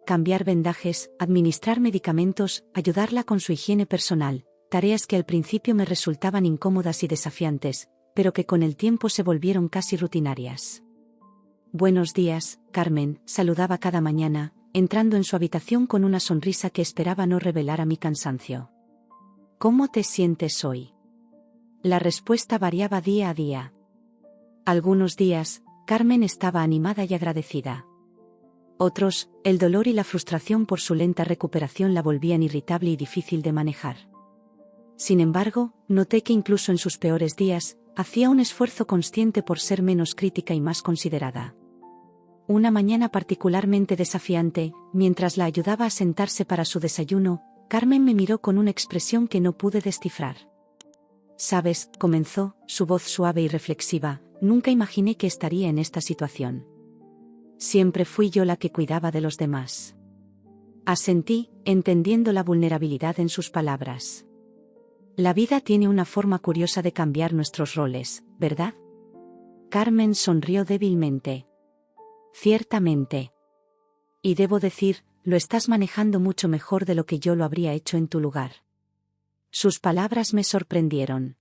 Cambiar vendajes, administrar medicamentos, ayudarla con su higiene personal, tareas que al principio me resultaban incómodas y desafiantes, pero que con el tiempo se volvieron casi rutinarias. «Buenos días, Carmen», saludaba cada mañana, entrando en su habitación con una sonrisa que esperaba no revelara mi cansancio. «¿Cómo te sientes hoy?». La respuesta variaba día a día. Algunos días, Carmen estaba animada y agradecida. Otros, el dolor y la frustración por su lenta recuperación la volvían irritable y difícil de manejar. Sin embargo, noté que incluso en sus peores días, hacía un esfuerzo consciente por ser menos crítica y más considerada. Una mañana particularmente desafiante, mientras la ayudaba a sentarse para su desayuno, Carmen me miró con una expresión que no pude descifrar. «Sabes», comenzó, su voz suave y reflexiva, «nunca imaginé que estaría en esta situación. Siempre fui yo la que cuidaba de los demás». Asentí, entendiendo la vulnerabilidad en sus palabras. La vida tiene una forma curiosa de cambiar nuestros roles, ¿verdad? Carmen sonrió débilmente. Ciertamente. Y debo decir, lo estás manejando mucho mejor de lo que yo lo habría hecho en tu lugar. Sus palabras me sorprendieron.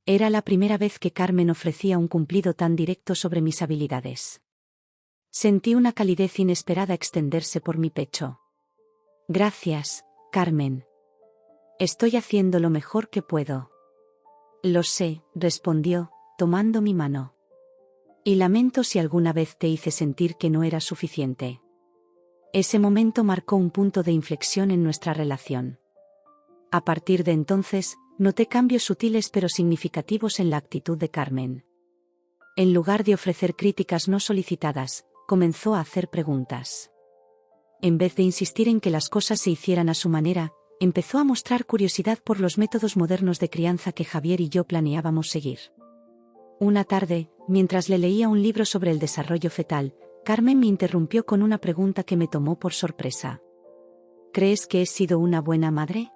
Era la primera vez que Carmen ofrecía un cumplido tan directo sobre mis habilidades. Sentí una calidez inesperada extenderse por mi pecho. Gracias, Carmen. Estoy haciendo lo mejor que puedo. Lo sé, respondió, tomando mi mano. Y lamento si alguna vez te hice sentir que no era suficiente. Ese momento marcó un punto de inflexión en nuestra relación. A partir de entonces, noté cambios sutiles pero significativos en la actitud de Carmen. En lugar de ofrecer críticas no solicitadas, comenzó a hacer preguntas. En vez de insistir en que las cosas se hicieran a su manera, empezó a mostrar curiosidad por los métodos modernos de crianza que Javier y yo planeábamos seguir. Una tarde, mientras le leía un libro sobre el desarrollo fetal, Carmen me interrumpió con una pregunta que me tomó por sorpresa. ¿Crees que he sido una buena madre?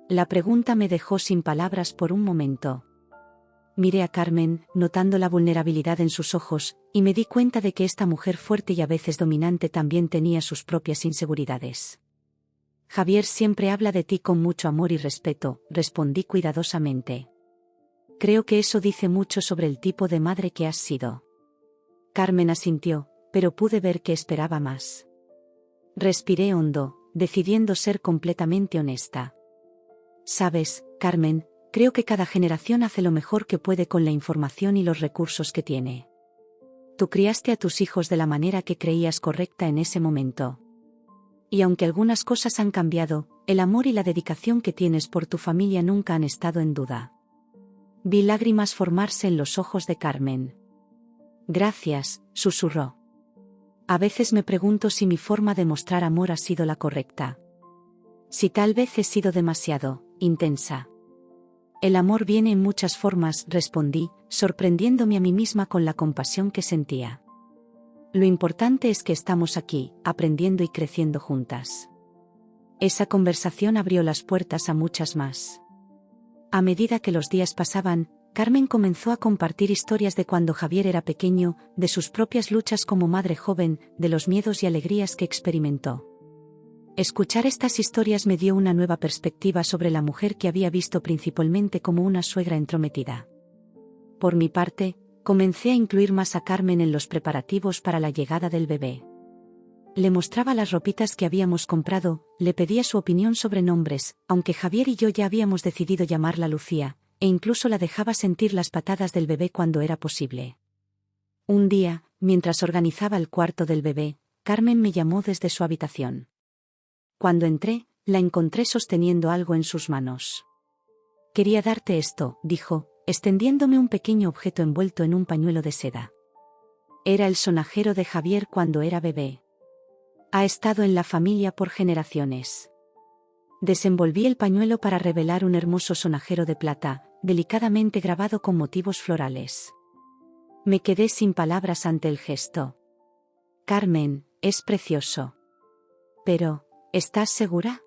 La pregunta me dejó sin palabras por un momento. Miré a Carmen, notando la vulnerabilidad en sus ojos, y me di cuenta de que esta mujer fuerte y a veces dominante también tenía sus propias inseguridades. Javier siempre habla de ti con mucho amor y respeto, respondí cuidadosamente. Creo que eso dice mucho sobre el tipo de madre que has sido. Carmen asintió, pero pude ver que esperaba más. Respiré hondo, decidiendo ser completamente honesta. Sabes, Carmen, creo que cada generación hace lo mejor que puede con la información y los recursos que tiene. Tú criaste a tus hijos de la manera que creías correcta en ese momento. Y aunque algunas cosas han cambiado, el amor y la dedicación que tienes por tu familia nunca han estado en duda. Vi lágrimas formarse en los ojos de Carmen. Gracias, susurró. A veces me pregunto si mi forma de mostrar amor ha sido la correcta. Si tal vez he sido demasiado intensa. El amor viene en muchas formas, respondí, sorprendiéndome a mí misma con la compasión que sentía. Lo importante es que estamos aquí, aprendiendo y creciendo juntas. Esa conversación abrió las puertas a muchas más. A medida que los días pasaban, Carmen comenzó a compartir historias de cuando Javier era pequeño, de sus propias luchas como madre joven, de los miedos y alegrías que experimentó. Escuchar estas historias me dio una nueva perspectiva sobre la mujer que había visto principalmente como una suegra entrometida. Por mi parte, comencé a incluir más a Carmen en los preparativos para la llegada del bebé. Le mostraba las ropitas que habíamos comprado, le pedía su opinión sobre nombres, aunque Javier y yo ya habíamos decidido llamarla Lucía, e incluso la dejaba sentir las patadas del bebé cuando era posible. Un día, mientras organizaba el cuarto del bebé, Carmen me llamó desde su habitación. Cuando entré, la encontré sosteniendo algo en sus manos. «Quería darte esto», dijo, extendiéndome un pequeño objeto envuelto en un pañuelo de seda. Era el sonajero de Javier cuando era bebé. Ha estado en la familia por generaciones. Desenvolví el pañuelo para revelar un hermoso sonajero de plata, delicadamente grabado con motivos florales. Me quedé sin palabras ante el gesto. Carmen, es precioso. Pero, ¿estás segura?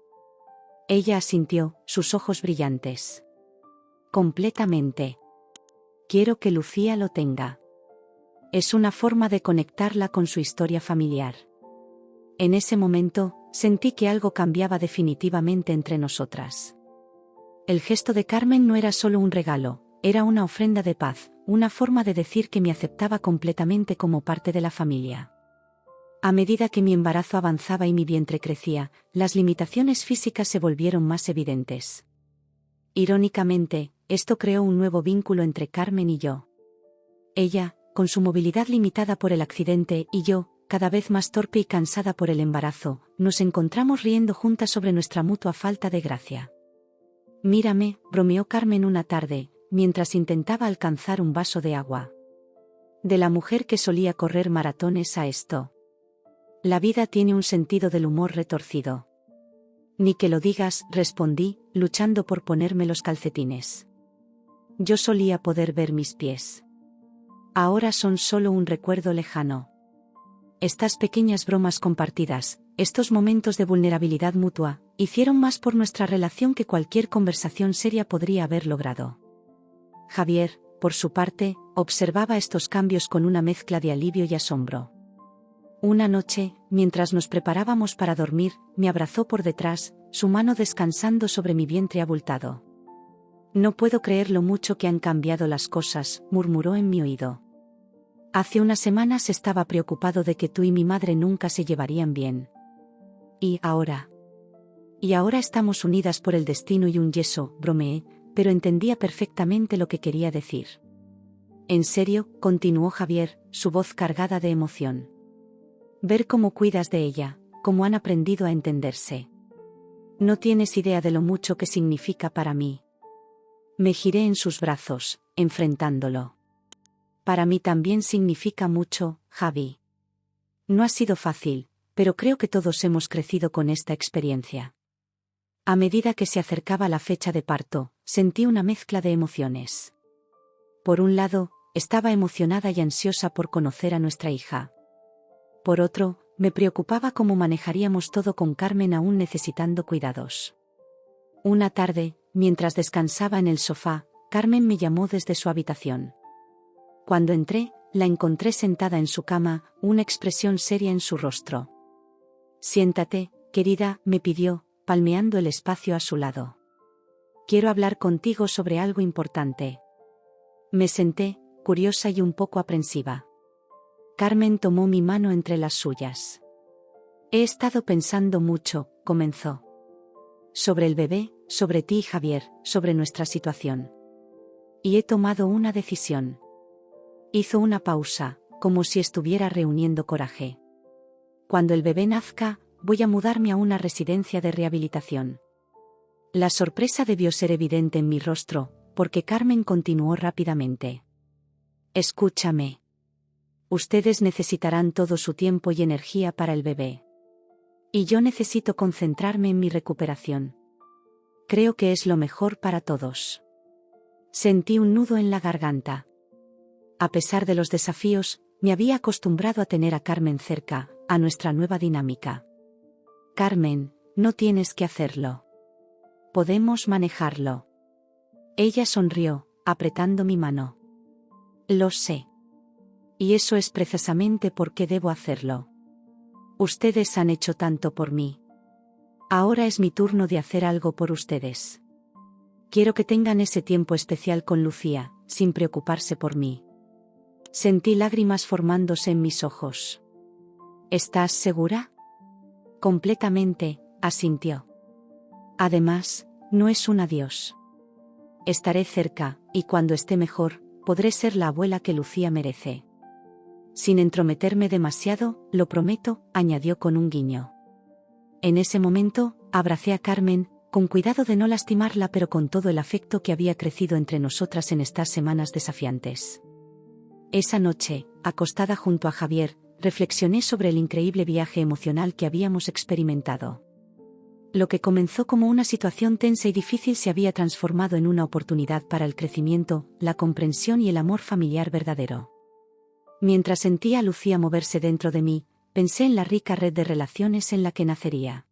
Ella asintió, sus ojos brillantes. Completamente. Quiero que Lucía lo tenga. Es una forma de conectarla con su historia familiar. En ese momento, sentí que algo cambiaba definitivamente entre nosotras. El gesto de Carmen no era solo un regalo, era una ofrenda de paz, una forma de decir que me aceptaba completamente como parte de la familia. A medida que mi embarazo avanzaba y mi vientre crecía, las limitaciones físicas se volvieron más evidentes. Irónicamente, esto creó un nuevo vínculo entre Carmen y yo. Ella, con su movilidad limitada por el accidente, y yo, cada vez más torpe y cansada por el embarazo, nos encontramos riendo juntas sobre nuestra mutua falta de gracia. Mírame, bromeó Carmen una tarde, mientras intentaba alcanzar un vaso de agua. De la mujer que solía correr maratones a esto. La vida tiene un sentido del humor retorcido. Ni que lo digas, respondí, luchando por ponerme los calcetines. Yo solía poder ver mis pies. Ahora son solo un recuerdo lejano. Estas pequeñas bromas compartidas, estos momentos de vulnerabilidad mutua, hicieron más por nuestra relación que cualquier conversación seria podría haber logrado. Javier, por su parte, observaba estos cambios con una mezcla de alivio y asombro. Una noche, mientras nos preparábamos para dormir, me abrazó por detrás, su mano descansando sobre mi vientre abultado. No puedo creer lo mucho que han cambiado las cosas, murmuró en mi oído. Hace unas semanas estaba preocupado de que tú y mi madre nunca se llevarían bien. ¿Y ahora? Y ahora estamos unidas por el destino y un yeso, bromeé, pero entendía perfectamente lo que quería decir. En serio, continuó Javier, su voz cargada de emoción. Ver cómo cuidas de ella, cómo han aprendido a entenderse. No tienes idea de lo mucho que significa para mí. Me giré en sus brazos, enfrentándolo. Para mí también significa mucho, Javi. No ha sido fácil, pero creo que todos hemos crecido con esta experiencia. A medida que se acercaba la fecha de parto, sentí una mezcla de emociones. Por un lado, estaba emocionada y ansiosa por conocer a nuestra hija. Por otro, me preocupaba cómo manejaríamos todo con Carmen aún necesitando cuidados. Una tarde, mientras descansaba en el sofá, Carmen me llamó desde su habitación. Cuando entré, la encontré sentada en su cama, una expresión seria en su rostro. Siéntate, querida, me pidió, palmeando el espacio a su lado. Quiero hablar contigo sobre algo importante. Me senté, curiosa y un poco aprensiva. Carmen tomó mi mano entre las suyas. He estado pensando mucho, comenzó. Sobre el bebé, sobre ti y Javier, sobre nuestra situación. Y he tomado una decisión. Hizo una pausa, como si estuviera reuniendo coraje. Cuando el bebé nazca, voy a mudarme a una residencia de rehabilitación. La sorpresa debió ser evidente en mi rostro, porque Carmen continuó rápidamente. Escúchame. Ustedes necesitarán todo su tiempo y energía para el bebé. Y yo necesito concentrarme en mi recuperación. Creo que es lo mejor para todos. Sentí un nudo en la garganta. A pesar de los desafíos, me había acostumbrado a tener a Carmen cerca, a nuestra nueva dinámica. Carmen, no tienes que hacerlo. Podemos manejarlo. Ella sonrió, apretando mi mano. Lo sé. Y eso es precisamente por qué debo hacerlo. Ustedes han hecho tanto por mí. Ahora es mi turno de hacer algo por ustedes. Quiero que tengan ese tiempo especial con Lucía, sin preocuparse por mí. Sentí lágrimas formándose en mis ojos. ¿Estás segura? Completamente, asintió. Además, no es un adiós. Estaré cerca, y cuando esté mejor, podré ser la abuela que Lucía merece. Sin entrometerme demasiado, lo prometo, añadió con un guiño. En ese momento, abracé a Carmen, con cuidado de no lastimarla pero con todo el afecto que había crecido entre nosotras en estas semanas desafiantes. Esa noche, acostada junto a Javier, reflexioné sobre el increíble viaje emocional que habíamos experimentado. Lo que comenzó como una situación tensa y difícil se había transformado en una oportunidad para el crecimiento, la comprensión y el amor familiar verdadero. Mientras sentía a Lucía moverse dentro de mí, pensé en la rica red de relaciones en la que nacería.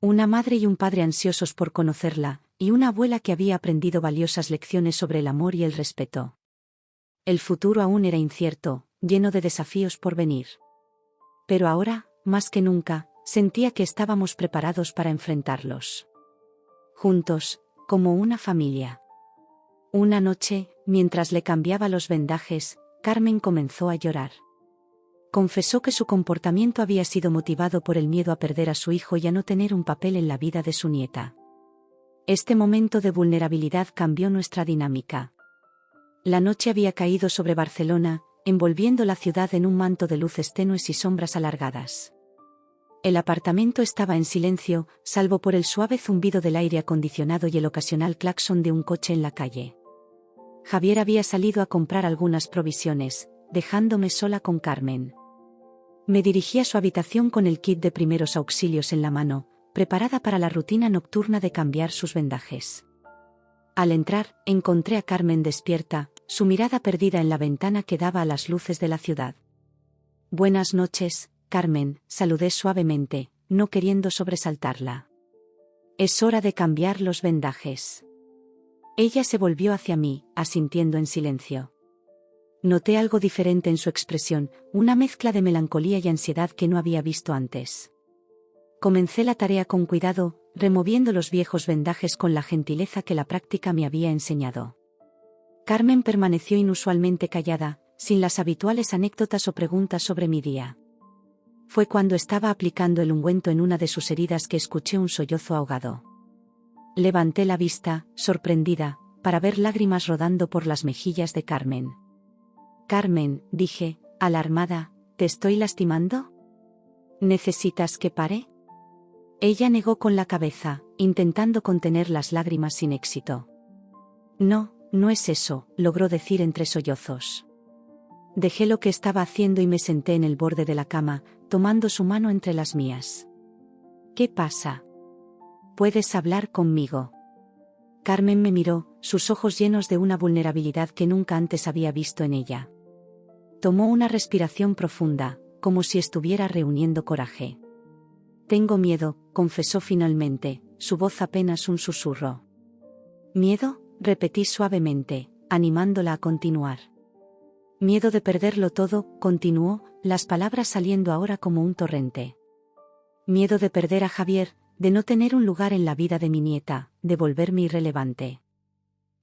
Una madre y un padre ansiosos por conocerla, y una abuela que había aprendido valiosas lecciones sobre el amor y el respeto. El futuro aún era incierto, lleno de desafíos por venir. Pero ahora, más que nunca, sentía que estábamos preparados para enfrentarlos. Juntos, como una familia. Una noche, mientras le cambiaba los vendajes, Carmen comenzó a llorar. Confesó que su comportamiento había sido motivado por el miedo a perder a su hijo y a no tener un papel en la vida de su nieta. Este momento de vulnerabilidad cambió nuestra dinámica. La noche había caído sobre Barcelona, envolviendo la ciudad en un manto de luces tenues y sombras alargadas. El apartamento estaba en silencio, salvo por el suave zumbido del aire acondicionado y el ocasional claxon de un coche en la calle. Javier había salido a comprar algunas provisiones, dejándome sola con Carmen. Me dirigí a su habitación con el kit de primeros auxilios en la mano, preparada para la rutina nocturna de cambiar sus vendajes. Al entrar, encontré a Carmen despierta, su mirada perdida en la ventana que daba a las luces de la ciudad. «Buenas noches, Carmen», saludé suavemente, no queriendo sobresaltarla. «Es hora de cambiar los vendajes». Ella se volvió hacia mí, asintiendo en silencio. Noté algo diferente en su expresión, una mezcla de melancolía y ansiedad que no había visto antes. Comencé la tarea con cuidado, removiendo los viejos vendajes con la gentileza que la práctica me había enseñado. Carmen permaneció inusualmente callada, sin las habituales anécdotas o preguntas sobre mi día. Fue cuando estaba aplicando el ungüento en una de sus heridas que escuché un sollozo ahogado. Levanté la vista, sorprendida, para ver lágrimas rodando por las mejillas de Carmen. «Carmen», dije, alarmada, «¿te estoy lastimando? ¿Necesitas que pare?» Ella negó con la cabeza, intentando contener las lágrimas sin éxito. «No, no es eso», logró decir entre sollozos. Dejé lo que estaba haciendo y me senté en el borde de la cama, tomando su mano entre las mías. «¿Qué pasa? ¿Puedes hablar conmigo?» Carmen me miró, sus ojos llenos de una vulnerabilidad que nunca antes había visto en ella. Tomó una respiración profunda, como si estuviera reuniendo coraje. «Tengo miedo», confesó finalmente, su voz apenas un susurro. «¿Miedo?», repetí suavemente, animándola a continuar. «Miedo de perderlo todo», continuó, las palabras saliendo ahora como un torrente. «Miedo de perder a Javier, de no tener un lugar en la vida de mi nieta, de volverme irrelevante».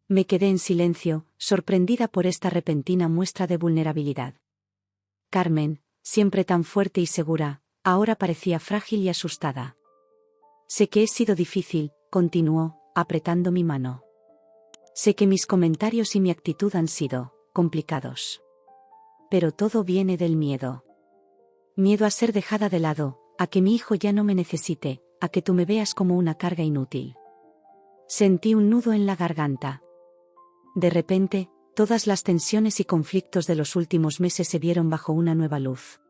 Me quedé en silencio, sorprendida por esta repentina muestra de vulnerabilidad. Carmen, siempre tan fuerte y segura, ahora parecía frágil y asustada. «Sé que he sido difícil», continuó, apretando mi mano. «Sé que mis comentarios y mi actitud han sido complicados. Pero todo viene del miedo. Miedo a ser dejada de lado, a que mi hijo ya no me necesite, a que tú me veas como una carga inútil». Sentí un nudo en la garganta. De repente, todas las tensiones y conflictos de los últimos meses se vieron bajo una nueva luz.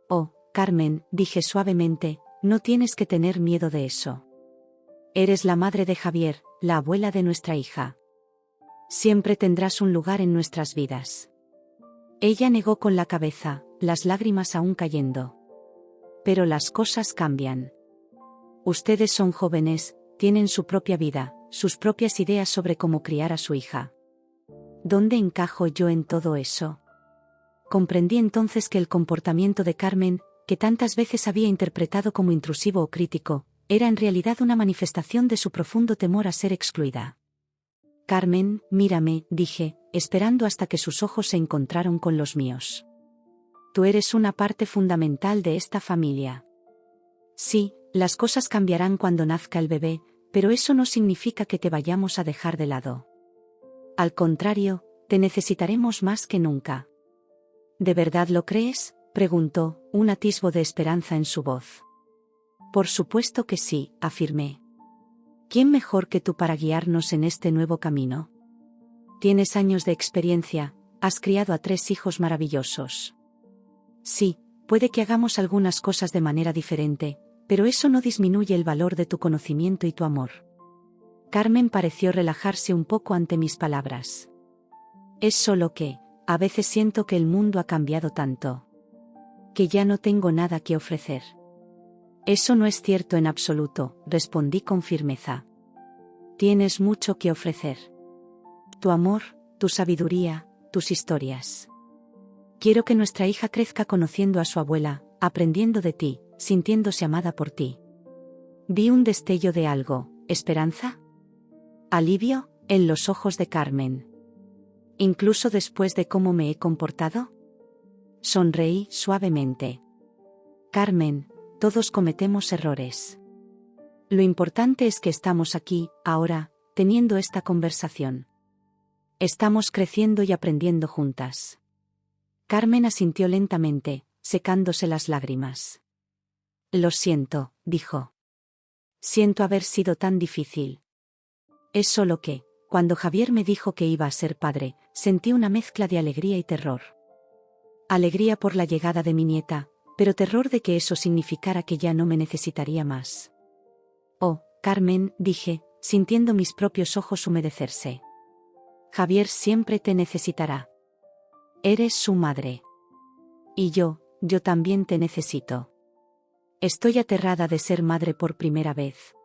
«Oh, Carmen», dije suavemente, «no tienes que tener miedo de eso. Eres la madre de Javier, la abuela de nuestra hija. Siempre tendrás un lugar en nuestras vidas». Ella negó con la cabeza, las lágrimas aún cayendo. «Pero las cosas cambian. Ustedes son jóvenes, tienen su propia vida, sus propias ideas sobre cómo criar a su hija. ¿Dónde encajo yo en todo eso?». Comprendí entonces que el comportamiento de Carmen, que tantas veces había interpretado como intrusivo o crítico, era en realidad una manifestación de su profundo temor a ser excluida. «Carmen, mírame», dije, esperando hasta que sus ojos se encontraron con los míos. «Tú eres una parte fundamental de esta familia. Sí, las cosas cambiarán cuando nazca el bebé, pero eso no significa que te vayamos a dejar de lado. Al contrario, te necesitaremos más que nunca». «¿De verdad lo crees?», preguntó, un atisbo de esperanza en su voz. «Por supuesto que sí», afirmé. «¿Quién mejor que tú para guiarnos en este nuevo camino? Tienes años de experiencia, has criado a 3 hijos maravillosos. Sí, puede que hagamos algunas cosas de manera diferente, pero eso no disminuye el valor de tu conocimiento y tu amor. Carmen pareció relajarse un poco ante mis palabras. Es solo que, a veces siento que el mundo ha cambiado tanto, que ya no tengo nada que ofrecer. Eso no es cierto en absoluto, respondí con firmeza. Tienes mucho que ofrecer. Tu amor, tu sabiduría, tus historias. Quiero que nuestra hija crezca conociendo a su abuela, aprendiendo de ti, sintiéndose amada por ti. Vi un destello de algo, ¿esperanza? ¿Alivio? En los ojos de Carmen. ¿Incluso después de cómo me he comportado? Sonreí suavemente. Carmen, todos cometemos errores. Lo importante es que estamos aquí, ahora, teniendo esta conversación. Estamos creciendo y aprendiendo juntas. Carmen asintió lentamente, secándose las lágrimas. Lo siento, dijo. Siento haber sido tan difícil. Es solo que, cuando Javier me dijo que iba a ser padre, sentí una mezcla de alegría y terror. Alegría por la llegada de mi nieta, pero terror de que eso significara que ya no me necesitaría más. Oh, Carmen, dije, sintiendo mis propios ojos humedecerse. Javier siempre te necesitará. Eres su madre. Y yo también te necesito. Estoy aterrada de ser madre por primera vez.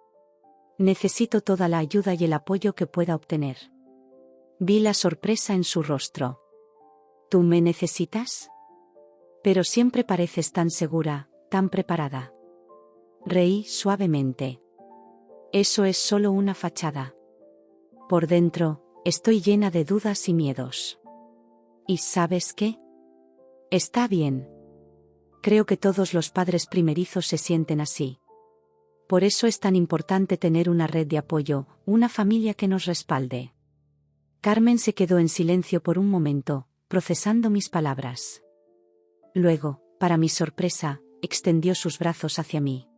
Necesito toda la ayuda y el apoyo que pueda obtener. Vi la sorpresa en su rostro. ¿Tú me necesitas? Pero siempre pareces tan segura, tan preparada. Reí suavemente. Eso es solo una fachada. Por dentro, estoy llena de dudas y miedos. ¿Y sabes qué? Está bien. Creo que todos los padres primerizos se sienten así. Por eso es tan importante tener una red de apoyo, una familia que nos respalde. Carmen se quedó en silencio por un momento, procesando mis palabras. Luego, para mi sorpresa, extendió sus brazos hacia mí.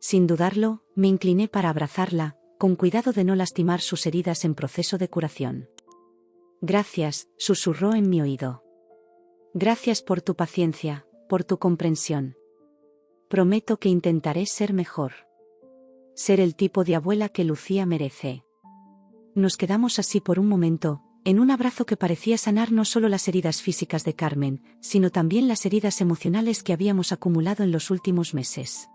Sin dudarlo, me incliné para abrazarla, con cuidado de no lastimar sus heridas en proceso de curación. Gracias, susurró en mi oído. Gracias por tu paciencia, por tu comprensión. Prometo que intentaré ser mejor. Ser el tipo de abuela que Lucía merece. Nos quedamos así por un momento, en un abrazo que parecía sanar no solo las heridas físicas de Carmen, sino también las heridas emocionales que habíamos acumulado en los últimos meses.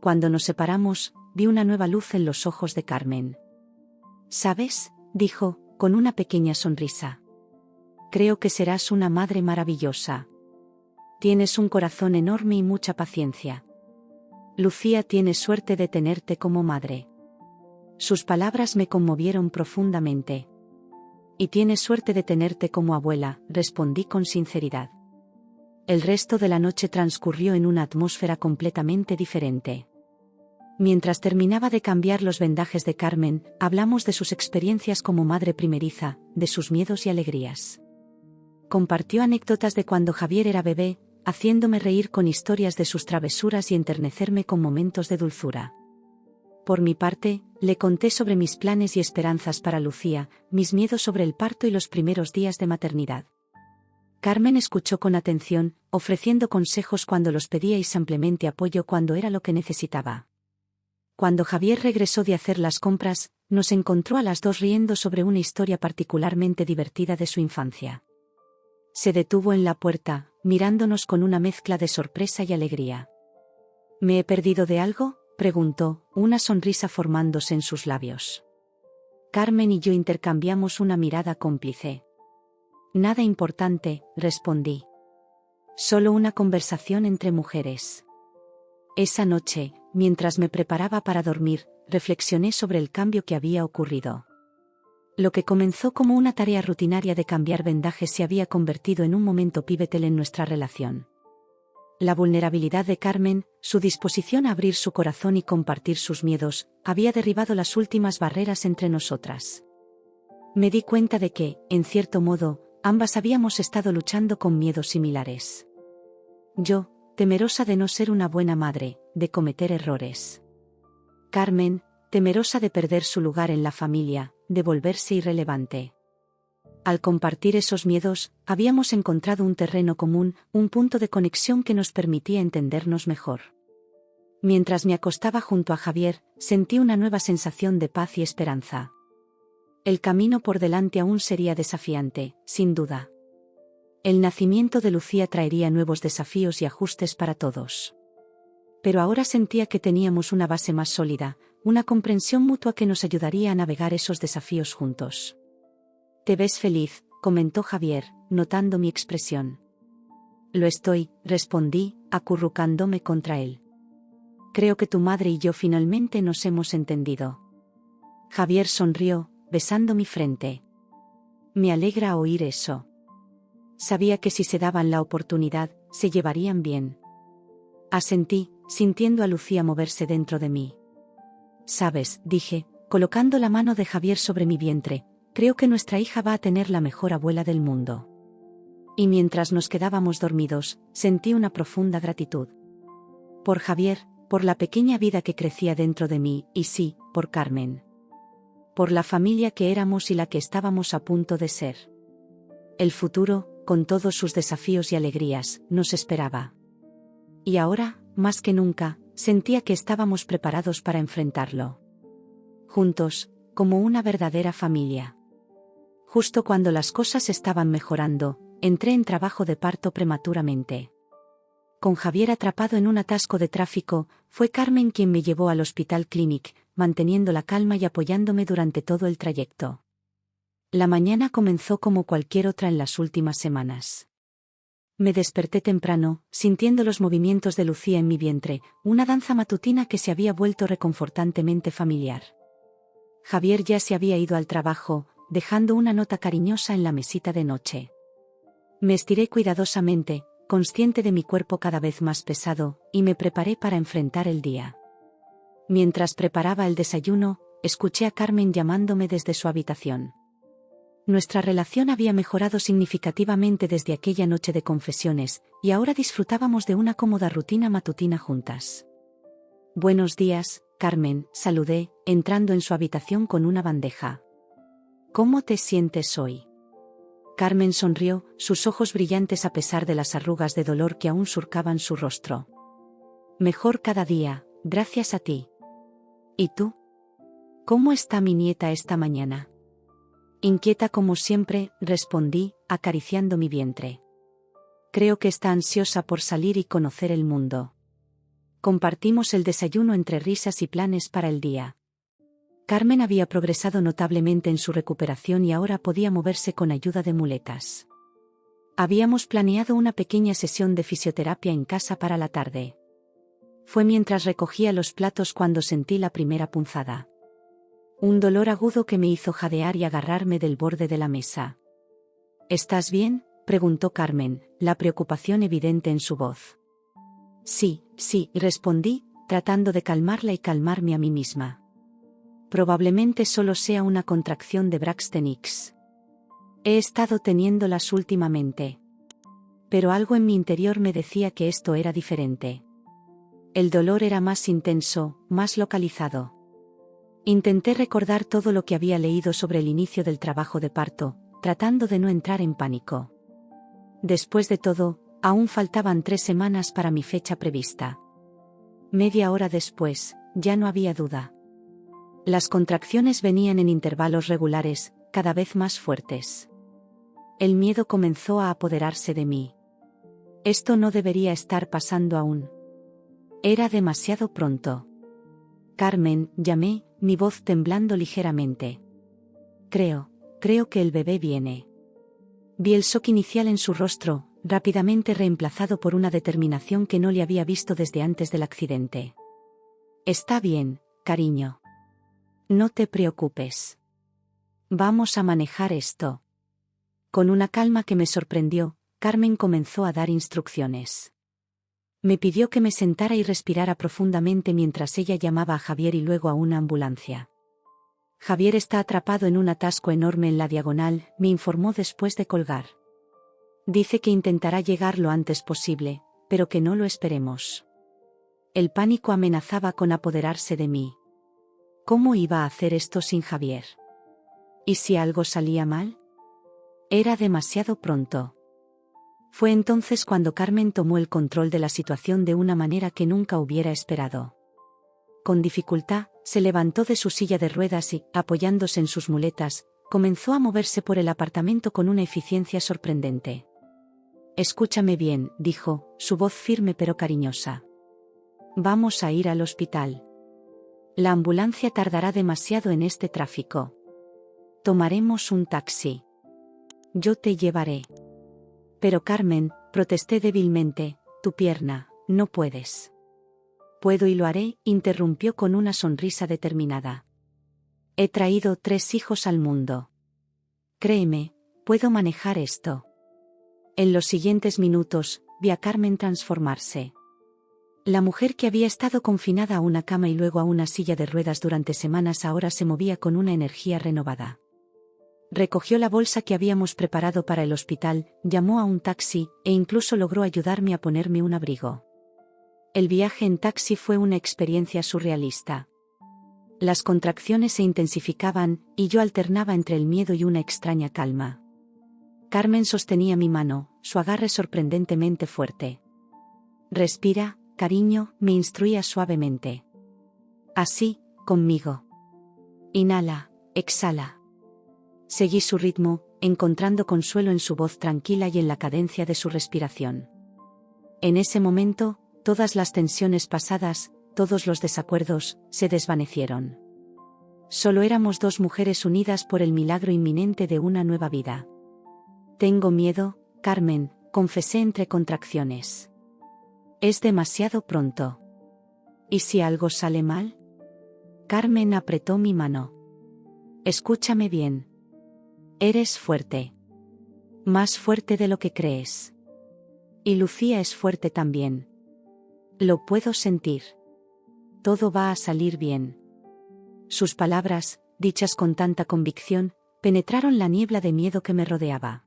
Cuando nos separamos, vi una nueva luz en los ojos de Carmen. ¿Sabes?, dijo, con una pequeña sonrisa. Creo que serás una madre maravillosa. Tienes un corazón enorme y mucha paciencia. Lucía tiene suerte de tenerte como madre. Sus palabras me conmovieron profundamente. Y tienes suerte de tenerte como abuela, respondí con sinceridad. El resto de la noche transcurrió en una atmósfera completamente diferente. Mientras terminaba de cambiar los vendajes de Carmen, hablamos de sus experiencias como madre primeriza, de sus miedos y alegrías. Compartió anécdotas de cuando Javier era bebé, haciéndome reír con historias de sus travesuras y enternecerme con momentos de dulzura. Por mi parte, le conté sobre mis planes y esperanzas para Lucía, mis miedos sobre el parto y los primeros días de maternidad. Carmen escuchó con atención, ofreciendo consejos cuando los pedía y simplemente apoyo cuando era lo que necesitaba. Cuando Javier regresó de hacer las compras, nos encontró a las dos riendo sobre una historia particularmente divertida de su infancia. Se detuvo en la puerta, mirándonos con una mezcla de sorpresa y alegría. ¿Me he perdido de algo?, preguntó, una sonrisa formándose en sus labios. Carmen y yo intercambiamos una mirada cómplice. Nada importante, respondí. Solo una conversación entre mujeres. Esa noche, mientras me preparaba para dormir, reflexioné sobre el cambio que había ocurrido. Lo que comenzó como una tarea rutinaria de cambiar vendajes se había convertido en un momento pivotal en nuestra relación. La vulnerabilidad de Carmen, su disposición a abrir su corazón y compartir sus miedos, había derribado las últimas barreras entre nosotras. Me di cuenta de que, en cierto modo, ambas habíamos estado luchando con miedos similares. Yo, temerosa de no ser una buena madre, de cometer errores. Carmen, temerosa de perder su lugar en la familia, de volverse irrelevante. Al compartir esos miedos, habíamos encontrado un terreno común, un punto de conexión que nos permitía entendernos mejor. Mientras me acostaba junto a Javier, sentí una nueva sensación de paz y esperanza. El camino por delante aún sería desafiante, sin duda. El nacimiento de Lucía traería nuevos desafíos y ajustes para todos. Pero ahora sentía que teníamos una base más sólida, una comprensión mutua que nos ayudaría a navegar esos desafíos juntos. «Te ves feliz», comentó Javier, notando mi expresión. «Lo estoy», respondí, acurrucándome contra él. «Creo que tu madre y yo finalmente nos hemos entendido». Javier sonrió, besando mi frente. «Me alegra oír eso». Sabía que si se daban la oportunidad, se llevarían bien. Asentí, sintiendo a Lucía moverse dentro de mí. «Sabes», dije, colocando la mano de Javier sobre mi vientre, «creo que nuestra hija va a tener la mejor abuela del mundo». Y mientras nos quedábamos dormidos, sentí una profunda gratitud. Por Javier, por la pequeña vida que crecía dentro de mí, y sí, por Carmen. Por la familia que éramos y la que estábamos a punto de ser. El futuro, con todos sus desafíos y alegrías, nos esperaba. Y ahora, más que nunca, sentía que estábamos preparados para enfrentarlo. Juntos, como una verdadera familia. Justo cuando las cosas estaban mejorando, entré en trabajo de parto prematuramente. Con Javier atrapado en un atasco de tráfico, fue Carmen quien me llevó al Hospital Clínic, manteniendo la calma y apoyándome durante todo el trayecto. La mañana comenzó como cualquier otra en las últimas semanas. Me desperté temprano, sintiendo los movimientos de Lucía en mi vientre, una danza matutina que se había vuelto reconfortantemente familiar. Javier ya se había ido al trabajo, dejando una nota cariñosa en la mesita de noche. Me estiré cuidadosamente, consciente de mi cuerpo cada vez más pesado, y me preparé para enfrentar el día. Mientras preparaba el desayuno, escuché a Carmen llamándome desde su habitación. Nuestra relación había mejorado significativamente desde aquella noche de confesiones, y ahora disfrutábamos de una cómoda rutina matutina juntas. «Buenos días, Carmen», saludé, entrando en su habitación con una bandeja. «¿Cómo te sientes hoy?» Carmen sonrió, sus ojos brillantes a pesar de las arrugas de dolor que aún surcaban su rostro. «Mejor cada día, gracias a ti». «¿Y tú? ¿Cómo está mi nieta esta mañana?» «Inquieta como siempre», respondí, acariciando mi vientre. «Creo que está ansiosa por salir y conocer el mundo». Compartimos el desayuno entre risas y planes para el día. Carmen había progresado notablemente en su recuperación y ahora podía moverse con ayuda de muletas. Habíamos planeado una pequeña sesión de fisioterapia en casa para la tarde. Fue mientras recogía los platos cuando sentí la primera punzada. Un dolor agudo que me hizo jadear y agarrarme del borde de la mesa. «¿Estás bien?», preguntó Carmen, la preocupación evidente en su voz. «Sí», respondí, tratando de calmarla y calmarme a mí misma. «Probablemente solo sea una contracción de Braxton Hicks. He estado teniéndolas últimamente. Pero algo en mi interior me decía que esto era diferente. El dolor era más intenso, más localizado». Intenté recordar todo lo que había leído sobre el inicio del trabajo de parto, tratando de no entrar en pánico. Después de todo, aún faltaban 3 semanas para mi fecha prevista. Media hora después, ya no había duda. Las contracciones venían en intervalos regulares, cada vez más fuertes. El miedo comenzó a apoderarse de mí. Esto no debería estar pasando aún. Era demasiado pronto. «Carmen», llamé, mi voz temblando ligeramente. Creo que el bebé viene». Vi el shock inicial en su rostro, rápidamente reemplazado por una determinación que no le había visto desde antes del accidente. «Está bien, cariño. No te preocupes. Vamos a manejar esto». Con una calma que me sorprendió, Carmen comenzó a dar instrucciones. Me pidió que me sentara y respirara profundamente mientras ella llamaba a Javier y luego a una ambulancia. «Javier está atrapado en un atasco enorme en la diagonal», me informó después de colgar. «Dice que intentará llegar lo antes posible, pero que no lo esperemos». El pánico amenazaba con apoderarse de mí. ¿Cómo iba a hacer esto sin Javier? ¿Y si algo salía mal? Era demasiado pronto. Fue entonces cuando Carmen tomó el control de la situación de una manera que nunca hubiera esperado. Con dificultad, se levantó de su silla de ruedas y, apoyándose en sus muletas, comenzó a moverse por el apartamento con una eficiencia sorprendente. «Escúchame bien», dijo, su voz firme pero cariñosa. «Vamos a ir al hospital. La ambulancia tardará demasiado en este tráfico. Tomaremos un taxi. Yo te llevaré». «Pero Carmen», protesté débilmente, «tu pierna, no puedes». «Puedo y lo haré», interrumpió con una sonrisa determinada. «He traído 3 hijos al mundo. Créeme, puedo manejar esto». En los siguientes minutos, vi a Carmen transformarse. La mujer que había estado confinada a una cama y luego a una silla de ruedas durante semanas ahora se movía con una energía renovada. Recogió la bolsa que habíamos preparado para el hospital, llamó a un taxi, e incluso logró ayudarme a ponerme un abrigo. El viaje en taxi fue una experiencia surrealista. Las contracciones se intensificaban, y yo alternaba entre el miedo y una extraña calma. Carmen sostenía mi mano, su agarre sorprendentemente fuerte. «Respira, cariño», me instruía suavemente. «Así, conmigo. Inhala, exhala». Seguí su ritmo, encontrando consuelo en su voz tranquila y en la cadencia de su respiración. En ese momento, todas las tensiones pasadas, todos los desacuerdos, se desvanecieron. Solo éramos 2 mujeres unidas por el milagro inminente de una nueva vida. «Tengo miedo, Carmen», confesé entre contracciones. «Es demasiado pronto». «¿Y si algo sale mal?». Carmen apretó mi mano. «Escúchame bien. Eres fuerte. Más fuerte de lo que crees. Y Lucía es fuerte también. Lo puedo sentir. Todo va a salir bien». Sus palabras, dichas con tanta convicción, penetraron la niebla de miedo que me rodeaba.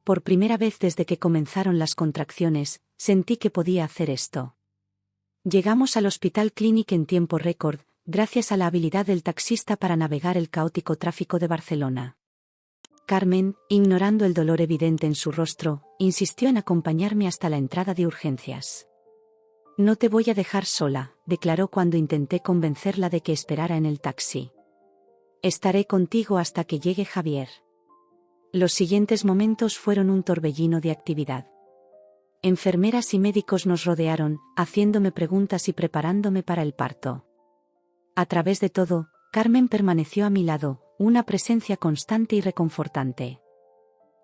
Por primera vez desde que comenzaron las contracciones, sentí que podía hacer esto. Llegamos al Hospital Clínic en tiempo récord, gracias a la habilidad del taxista para navegar el caótico tráfico de Barcelona. Carmen, ignorando el dolor evidente en su rostro, insistió en acompañarme hasta la entrada de urgencias. «No te voy a dejar sola», declaró cuando intenté convencerla de que esperara en el taxi. «Estaré contigo hasta que llegue Javier». Los siguientes momentos fueron un torbellino de actividad. Enfermeras y médicos nos rodearon, haciéndome preguntas y preparándome para el parto. A través de todo, Carmen permaneció a mi lado, una presencia constante y reconfortante.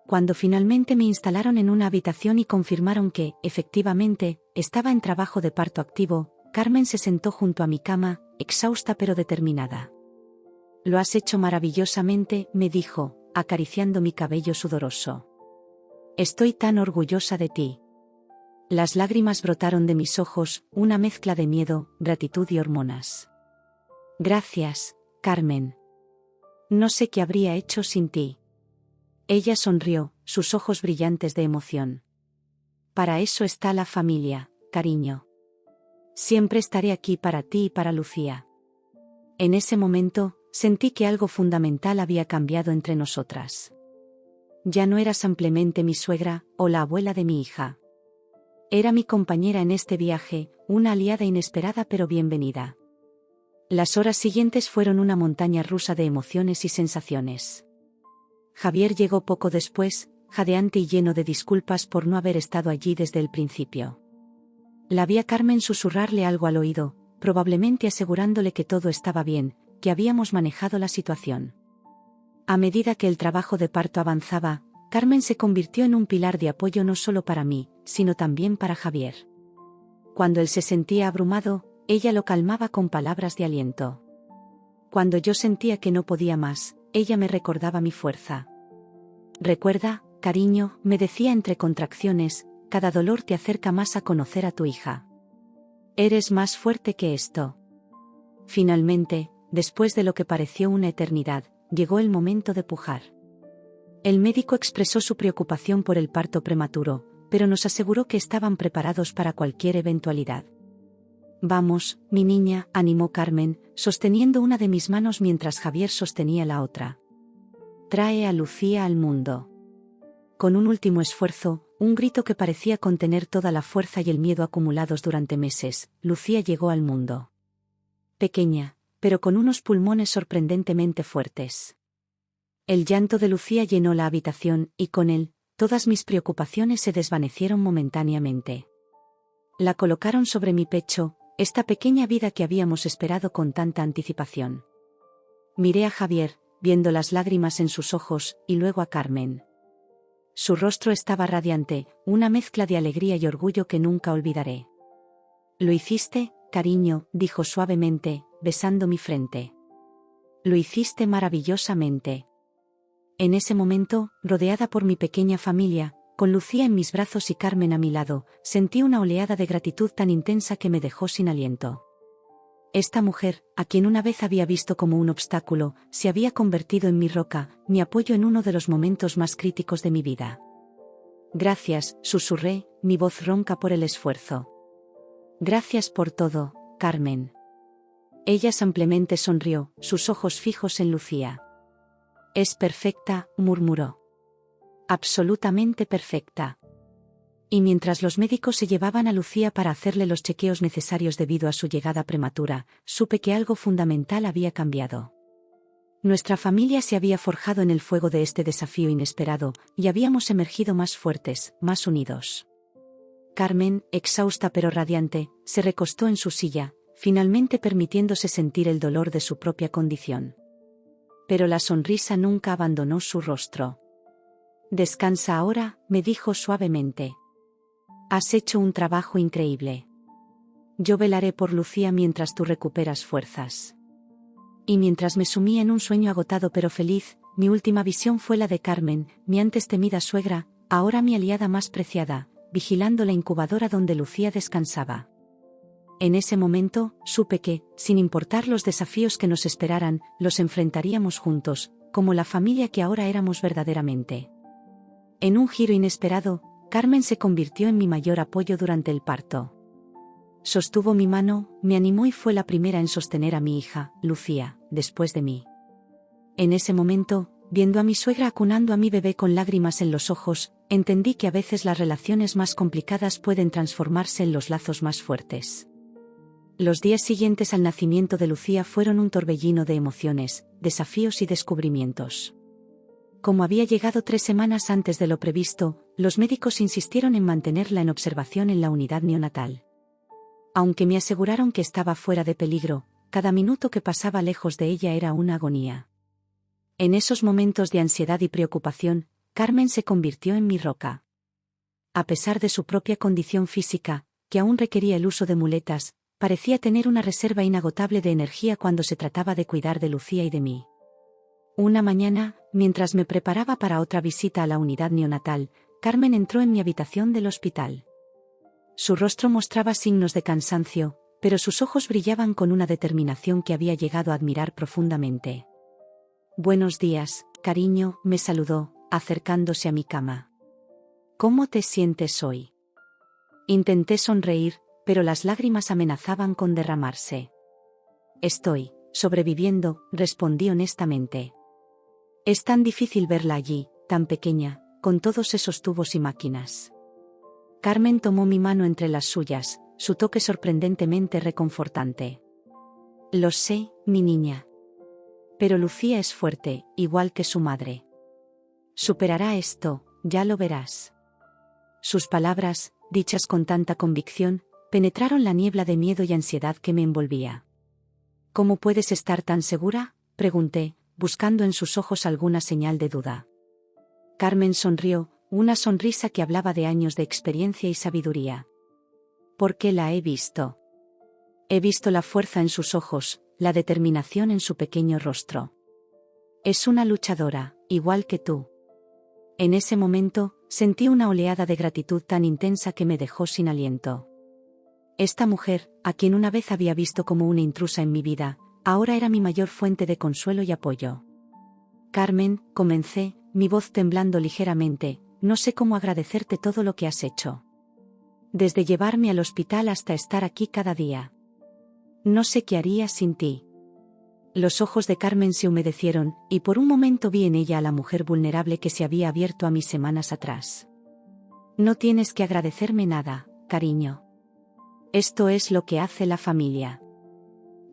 Cuando finalmente me instalaron en una habitación y confirmaron que, efectivamente, estaba en trabajo de parto activo, Carmen se sentó junto a mi cama, exhausta pero determinada. «Lo has hecho maravillosamente», me dijo, acariciando mi cabello sudoroso. «Estoy tan orgullosa de ti». Las lágrimas brotaron de mis ojos, una mezcla de miedo, gratitud y hormonas. «Gracias, Carmen. No sé qué habría hecho sin ti». Ella sonrió, sus ojos brillantes de emoción. «Para eso está la familia, cariño. Siempre estaré aquí para ti y para Lucía». En ese momento, sentí que algo fundamental había cambiado entre nosotras. Ya no era simplemente mi suegra, o la abuela de mi hija. Era mi compañera en este viaje, una aliada inesperada pero bienvenida. Las horas siguientes fueron una montaña rusa de emociones y sensaciones. Javier llegó poco después, jadeante y lleno de disculpas por no haber estado allí desde el principio. La vi a Carmen susurrarle algo al oído, probablemente asegurándole que todo estaba bien, que habíamos manejado la situación. A medida que el trabajo de parto avanzaba, Carmen se convirtió en un pilar de apoyo no solo para mí, sino también para Javier. Cuando él se sentía abrumado, ella lo calmaba con palabras de aliento. Cuando yo sentía que no podía más, ella me recordaba mi fuerza. «Recuerda, cariño», me decía entre contracciones, «cada dolor te acerca más a conocer a tu hija. Eres más fuerte que esto». Finalmente, después de lo que pareció una eternidad, llegó el momento de pujar. El médico expresó su preocupación por el parto prematuro, pero nos aseguró que estaban preparados para cualquier eventualidad. «Vamos, mi niña», animó Carmen, sosteniendo una de mis manos mientras Javier sostenía la otra. «Trae a Lucía al mundo». Con un último esfuerzo, un grito que parecía contener toda la fuerza y el miedo acumulados durante meses. Lucía llegó al mundo. Pequeña, pero con unos pulmones sorprendentemente fuertes. El llanto de Lucía llenó la habitación, y con él, todas mis preocupaciones se desvanecieron momentáneamente. La colocaron sobre mi pecho, esta pequeña vida que habíamos esperado con tanta anticipación. Miré a Javier, viendo las lágrimas en sus ojos, y luego a Carmen. Su rostro estaba radiante, una mezcla de alegría y orgullo que nunca olvidaré. «Lo hiciste, cariño», dijo suavemente, besando mi frente. «Lo hiciste maravillosamente». En ese momento, rodeada por mi pequeña familia, con Lucía en mis brazos y Carmen a mi lado, sentí una oleada de gratitud tan intensa que me dejó sin aliento. Esta mujer, a quien una vez había visto como un obstáculo, se había convertido en mi roca, mi apoyo en uno de los momentos más críticos de mi vida. «Gracias», susurré, mi voz ronca por el esfuerzo. «Gracias por todo, Carmen». Ella ampliamente sonrió, sus ojos fijos en Lucía. «Es perfecta», murmuró. «Absolutamente perfecta». Y mientras los médicos se llevaban a Lucía para hacerle los chequeos necesarios debido a su llegada prematura, supe que algo fundamental había cambiado. Nuestra familia se había forjado en el fuego de este desafío inesperado, y habíamos emergido más fuertes, más unidos. Carmen, exhausta pero radiante, se recostó en su silla, finalmente permitiéndose sentir el dolor de su propia condición. Pero la sonrisa nunca abandonó su rostro. «Descansa ahora», me dijo suavemente. «Has hecho un trabajo increíble. Yo velaré por Lucía mientras tú recuperas fuerzas». Y mientras me sumía en un sueño agotado pero feliz, mi última visión fue la de Carmen, mi antes temida suegra, ahora mi aliada más preciada, vigilando la incubadora donde Lucía descansaba. En ese momento, supe que, sin importar los desafíos que nos esperaran, los enfrentaríamos juntos, como la familia que ahora éramos verdaderamente. En un giro inesperado, Carmen se convirtió en mi mayor apoyo durante el parto. Sostuvo mi mano, me animó y fue la primera en sostener a mi hija, Lucía, después de mí. En ese momento, viendo a mi suegra acunando a mi bebé con lágrimas en los ojos, entendí que a veces las relaciones más complicadas pueden transformarse en los lazos más fuertes. Los días siguientes al nacimiento de Lucía fueron un torbellino de emociones, desafíos y descubrimientos. Como había llegado 3 semanas antes de lo previsto, los médicos insistieron en mantenerla en observación en la unidad neonatal. Aunque me aseguraron que estaba fuera de peligro, cada minuto que pasaba lejos de ella era una agonía. En esos momentos de ansiedad y preocupación, Carmen se convirtió en mi roca. A pesar de su propia condición física, que aún requería el uso de muletas, parecía tener una reserva inagotable de energía cuando se trataba de cuidar de Lucía y de mí. Una mañana, mientras me preparaba para otra visita a la unidad neonatal, Carmen entró en mi habitación del hospital. Su rostro mostraba signos de cansancio, pero sus ojos brillaban con una determinación que había llegado a admirar profundamente. «Buenos días, cariño», me saludó, acercándose a mi cama. «¿Cómo te sientes hoy?» Intenté sonreír, pero las lágrimas amenazaban con derramarse. «Estoy sobreviviendo», respondí honestamente. «Es tan difícil verla allí, tan pequeña, con todos esos tubos y máquinas». Carmen tomó mi mano entre las suyas, su toque sorprendentemente reconfortante. «Lo sé, mi niña. Pero Lucía es fuerte, igual que su madre. Superará esto, ya lo verás». Sus palabras, dichas con tanta convicción, penetraron la niebla de miedo y ansiedad que me envolvía. «¿Cómo puedes estar tan segura?», pregunté, buscando en sus ojos alguna señal de duda. Carmen sonrió, una sonrisa que hablaba de años de experiencia y sabiduría. «Porque la he visto. He visto la fuerza en sus ojos, la determinación en su pequeño rostro. Es una luchadora, igual que tú». En ese momento, sentí una oleada de gratitud tan intensa que me dejó sin aliento. Esta mujer, a quien una vez había visto como una intrusa en mi vida, ahora era mi mayor fuente de consuelo y apoyo. «Carmen», comencé, mi voz temblando ligeramente, «no sé cómo agradecerte todo lo que has hecho. Desde llevarme al hospital hasta estar aquí cada día. No sé qué haría sin ti». Los ojos de Carmen se humedecieron, y por un momento vi en ella a la mujer vulnerable que se había abierto a mí semanas atrás. No tienes que agradecerme nada, cariño. Esto es lo que hace la familia.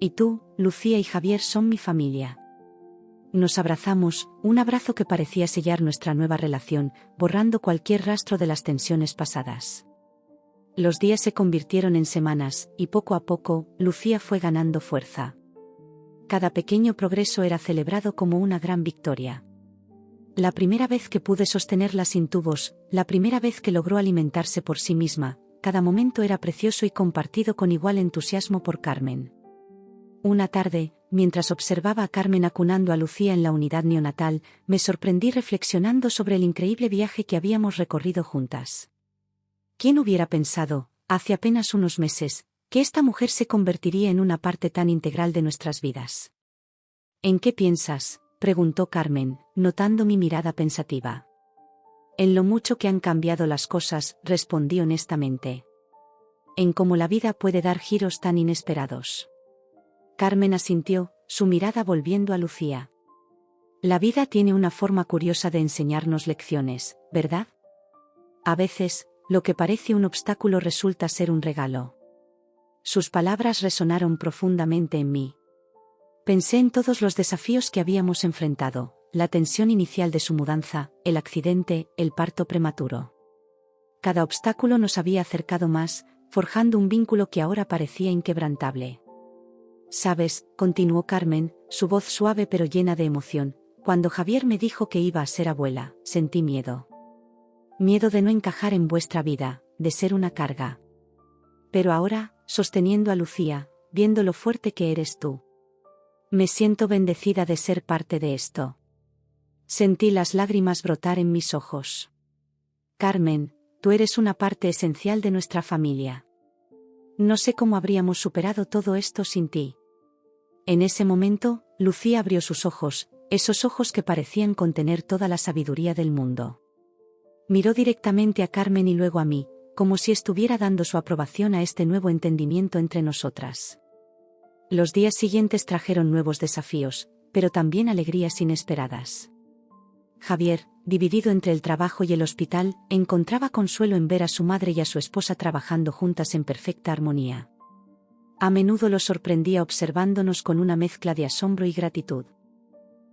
Y tú, Lucía y Javier son mi familia. Nos abrazamos, un abrazo que parecía sellar nuestra nueva relación, borrando cualquier rastro de las tensiones pasadas. Los días se convirtieron en semanas, y poco a poco, Lucía fue ganando fuerza. Cada pequeño progreso era celebrado como una gran victoria. La primera vez que pude sostenerla sin tubos, la primera vez que logró alimentarse por sí misma, cada momento era precioso y compartido con igual entusiasmo por Carmen. Una tarde, mientras observaba a Carmen acunando a Lucía en la unidad neonatal, me sorprendí reflexionando sobre el increíble viaje que habíamos recorrido juntas. ¿Quién hubiera pensado, hace apenas unos meses, que esta mujer se convertiría en una parte tan integral de nuestras vidas? ¿En qué piensas?, preguntó Carmen, notando mi mirada pensativa. En lo mucho que han cambiado las cosas, respondí honestamente. En cómo la vida puede dar giros tan inesperados. Carmen asintió, su mirada volviendo a Lucía. La vida tiene una forma curiosa de enseñarnos lecciones, ¿verdad? A veces, lo que parece un obstáculo resulta ser un regalo. Sus palabras resonaron profundamente en mí. Pensé en todos los desafíos que habíamos enfrentado, la tensión inicial de su mudanza, el accidente, el parto prematuro. Cada obstáculo nos había acercado más, forjando un vínculo que ahora parecía inquebrantable. «Sabes», continuó Carmen, su voz suave pero llena de emoción, «cuando Javier me dijo que iba a ser abuela, sentí miedo. Miedo de no encajar en vuestra vida, de ser una carga. Pero ahora, sosteniendo a Lucía, viendo lo fuerte que eres tú, me siento bendecida de ser parte de esto». Sentí las lágrimas brotar en mis ojos. «Carmen, tú eres una parte esencial de nuestra familia. No sé cómo habríamos superado todo esto sin ti». En ese momento, Lucía abrió sus ojos, esos ojos que parecían contener toda la sabiduría del mundo. Miró directamente a Carmen y luego a mí, como si estuviera dando su aprobación a este nuevo entendimiento entre nosotras. Los días siguientes trajeron nuevos desafíos, pero también alegrías inesperadas. Javier, dividido entre el trabajo y el hospital, encontraba consuelo en ver a su madre y a su esposa trabajando juntas en perfecta armonía. A menudo lo sorprendía observándonos con una mezcla de asombro y gratitud.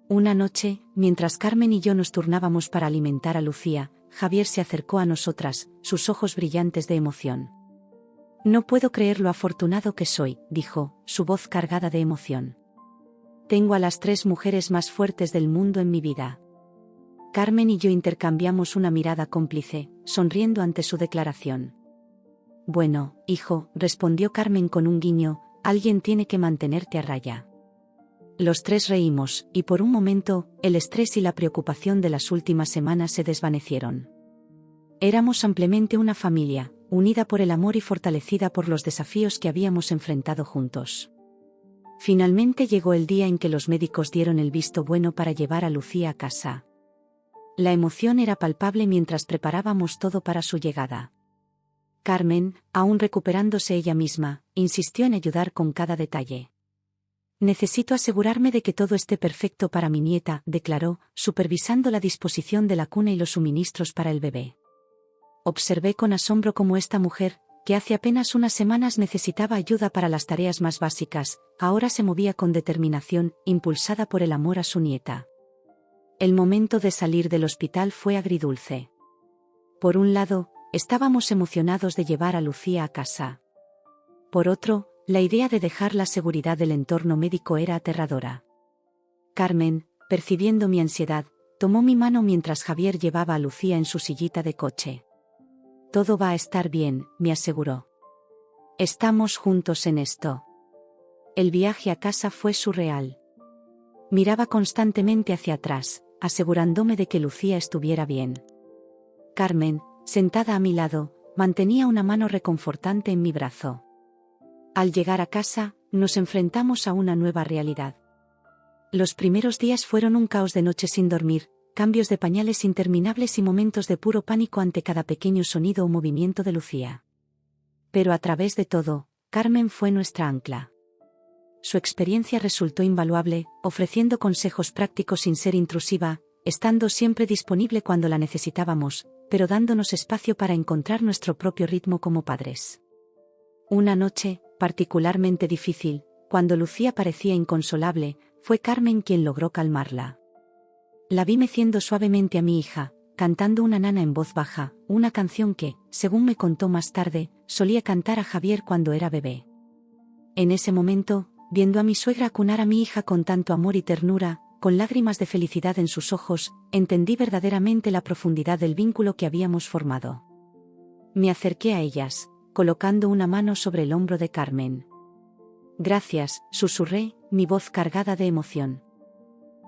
Una noche, mientras Carmen y yo nos turnábamos para alimentar a Lucía, Javier se acercó a nosotras, sus ojos brillantes de emoción. «No puedo creer lo afortunado que soy», dijo, su voz cargada de emoción. «Tengo a las 3 mujeres más fuertes del mundo en mi vida». Carmen y yo intercambiamos una mirada cómplice, sonriendo ante su declaración. «Bueno, hijo», respondió Carmen con un guiño, «alguien tiene que mantenerte a raya». Los 3 reímos, y por un momento, el estrés y la preocupación de las últimas semanas se desvanecieron. Éramos ampliamente una familia, unida por el amor y fortalecida por los desafíos que habíamos enfrentado juntos. Finalmente llegó el día en que los médicos dieron el visto bueno para llevar a Lucía a casa. La emoción era palpable mientras preparábamos todo para su llegada. Carmen, aún recuperándose ella misma, insistió en ayudar con cada detalle. «Necesito asegurarme de que todo esté perfecto para mi nieta», declaró, supervisando la disposición de la cuna y los suministros para el bebé. Observé con asombro cómo esta mujer, que hace apenas unas semanas necesitaba ayuda para las tareas más básicas, ahora se movía con determinación, impulsada por el amor a su nieta. El momento de salir del hospital fue agridulce. Por un lado, estábamos emocionados de llevar a Lucía a casa. Por otro, la idea de dejar la seguridad del entorno médico era aterradora. Carmen, percibiendo mi ansiedad, tomó mi mano mientras Javier llevaba a Lucía en su sillita de coche. «Todo va a estar bien», me aseguró. «Estamos juntos en esto». El viaje a casa fue surreal. Miraba constantemente hacia atrás, asegurándome de que Lucía estuviera bien. Carmen, sentada a mi lado, mantenía una mano reconfortante en mi brazo. Al llegar a casa, nos enfrentamos a una nueva realidad. Los primeros días fueron un caos de noches sin dormir, cambios de pañales interminables y momentos de puro pánico ante cada pequeño sonido o movimiento de Lucía. Pero a través de todo, Carmen fue nuestra ancla. Su experiencia resultó invaluable, ofreciendo consejos prácticos sin ser intrusiva, estando siempre disponible cuando la necesitábamos, pero dándonos espacio para encontrar nuestro propio ritmo como padres. Una noche, particularmente difícil, cuando Lucía parecía inconsolable, fue Carmen quien logró calmarla. La vi meciendo suavemente a mi hija, cantando una nana en voz baja, una canción que, según me contó más tarde, solía cantar a Javier cuando era bebé. En ese momento, viendo a mi suegra acunar a mi hija con tanto amor y ternura, con lágrimas de felicidad en sus ojos, entendí verdaderamente la profundidad del vínculo que habíamos formado. Me acerqué a ellas, colocando una mano sobre el hombro de Carmen. «Gracias», susurré, mi voz cargada de emoción.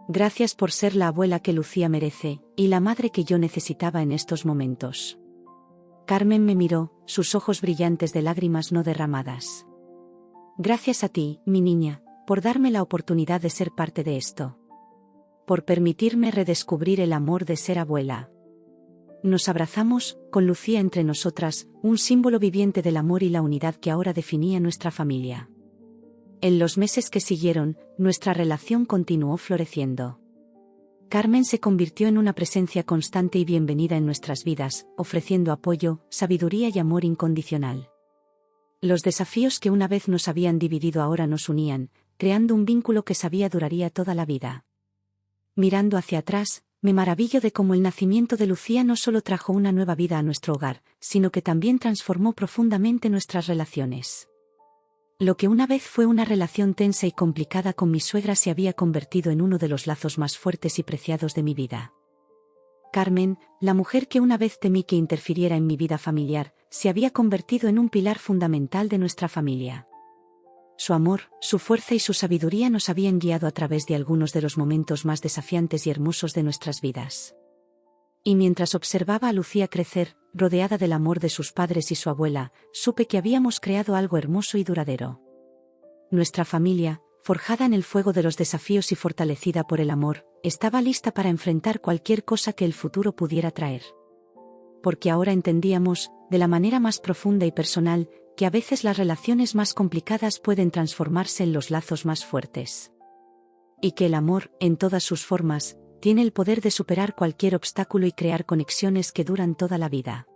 «Gracias por ser la abuela que Lucía merece, y la madre que yo necesitaba en estos momentos». Carmen me miró, sus ojos brillantes de lágrimas no derramadas. «Gracias a ti, mi niña, por darme la oportunidad de ser parte de esto. Por permitirme redescubrir el amor de ser abuela». Nos abrazamos, con Lucía entre nosotras, un símbolo viviente del amor y la unidad que ahora definía nuestra familia. En los meses que siguieron, nuestra relación continuó floreciendo. Carmen se convirtió en una presencia constante y bienvenida en nuestras vidas, ofreciendo apoyo, sabiduría y amor incondicional. Los desafíos que una vez nos habían dividido ahora nos unían, creando un vínculo que sabía duraría toda la vida. Mirando hacia atrás, me maravillo de cómo el nacimiento de Lucía no solo trajo una nueva vida a nuestro hogar, sino que también transformó profundamente nuestras relaciones. Lo que una vez fue una relación tensa y complicada con mi suegra se había convertido en uno de los lazos más fuertes y preciados de mi vida. Carmen, la mujer que una vez temí que interfiriera en mi vida familiar, se había convertido en un pilar fundamental de nuestra familia. Su amor, su fuerza y su sabiduría nos habían guiado a través de algunos de los momentos más desafiantes y hermosos de nuestras vidas. Y mientras observaba a Lucía crecer, rodeada del amor de sus padres y su abuela, supe que habíamos creado algo hermoso y duradero. Nuestra familia, forjada en el fuego de los desafíos y fortalecida por el amor, estaba lista para enfrentar cualquier cosa que el futuro pudiera traer. Porque ahora entendíamos, de la manera más profunda y personal, que a veces las relaciones más complicadas pueden transformarse en los lazos más fuertes. Y que el amor, en todas sus formas, tiene el poder de superar cualquier obstáculo y crear conexiones que duran toda la vida.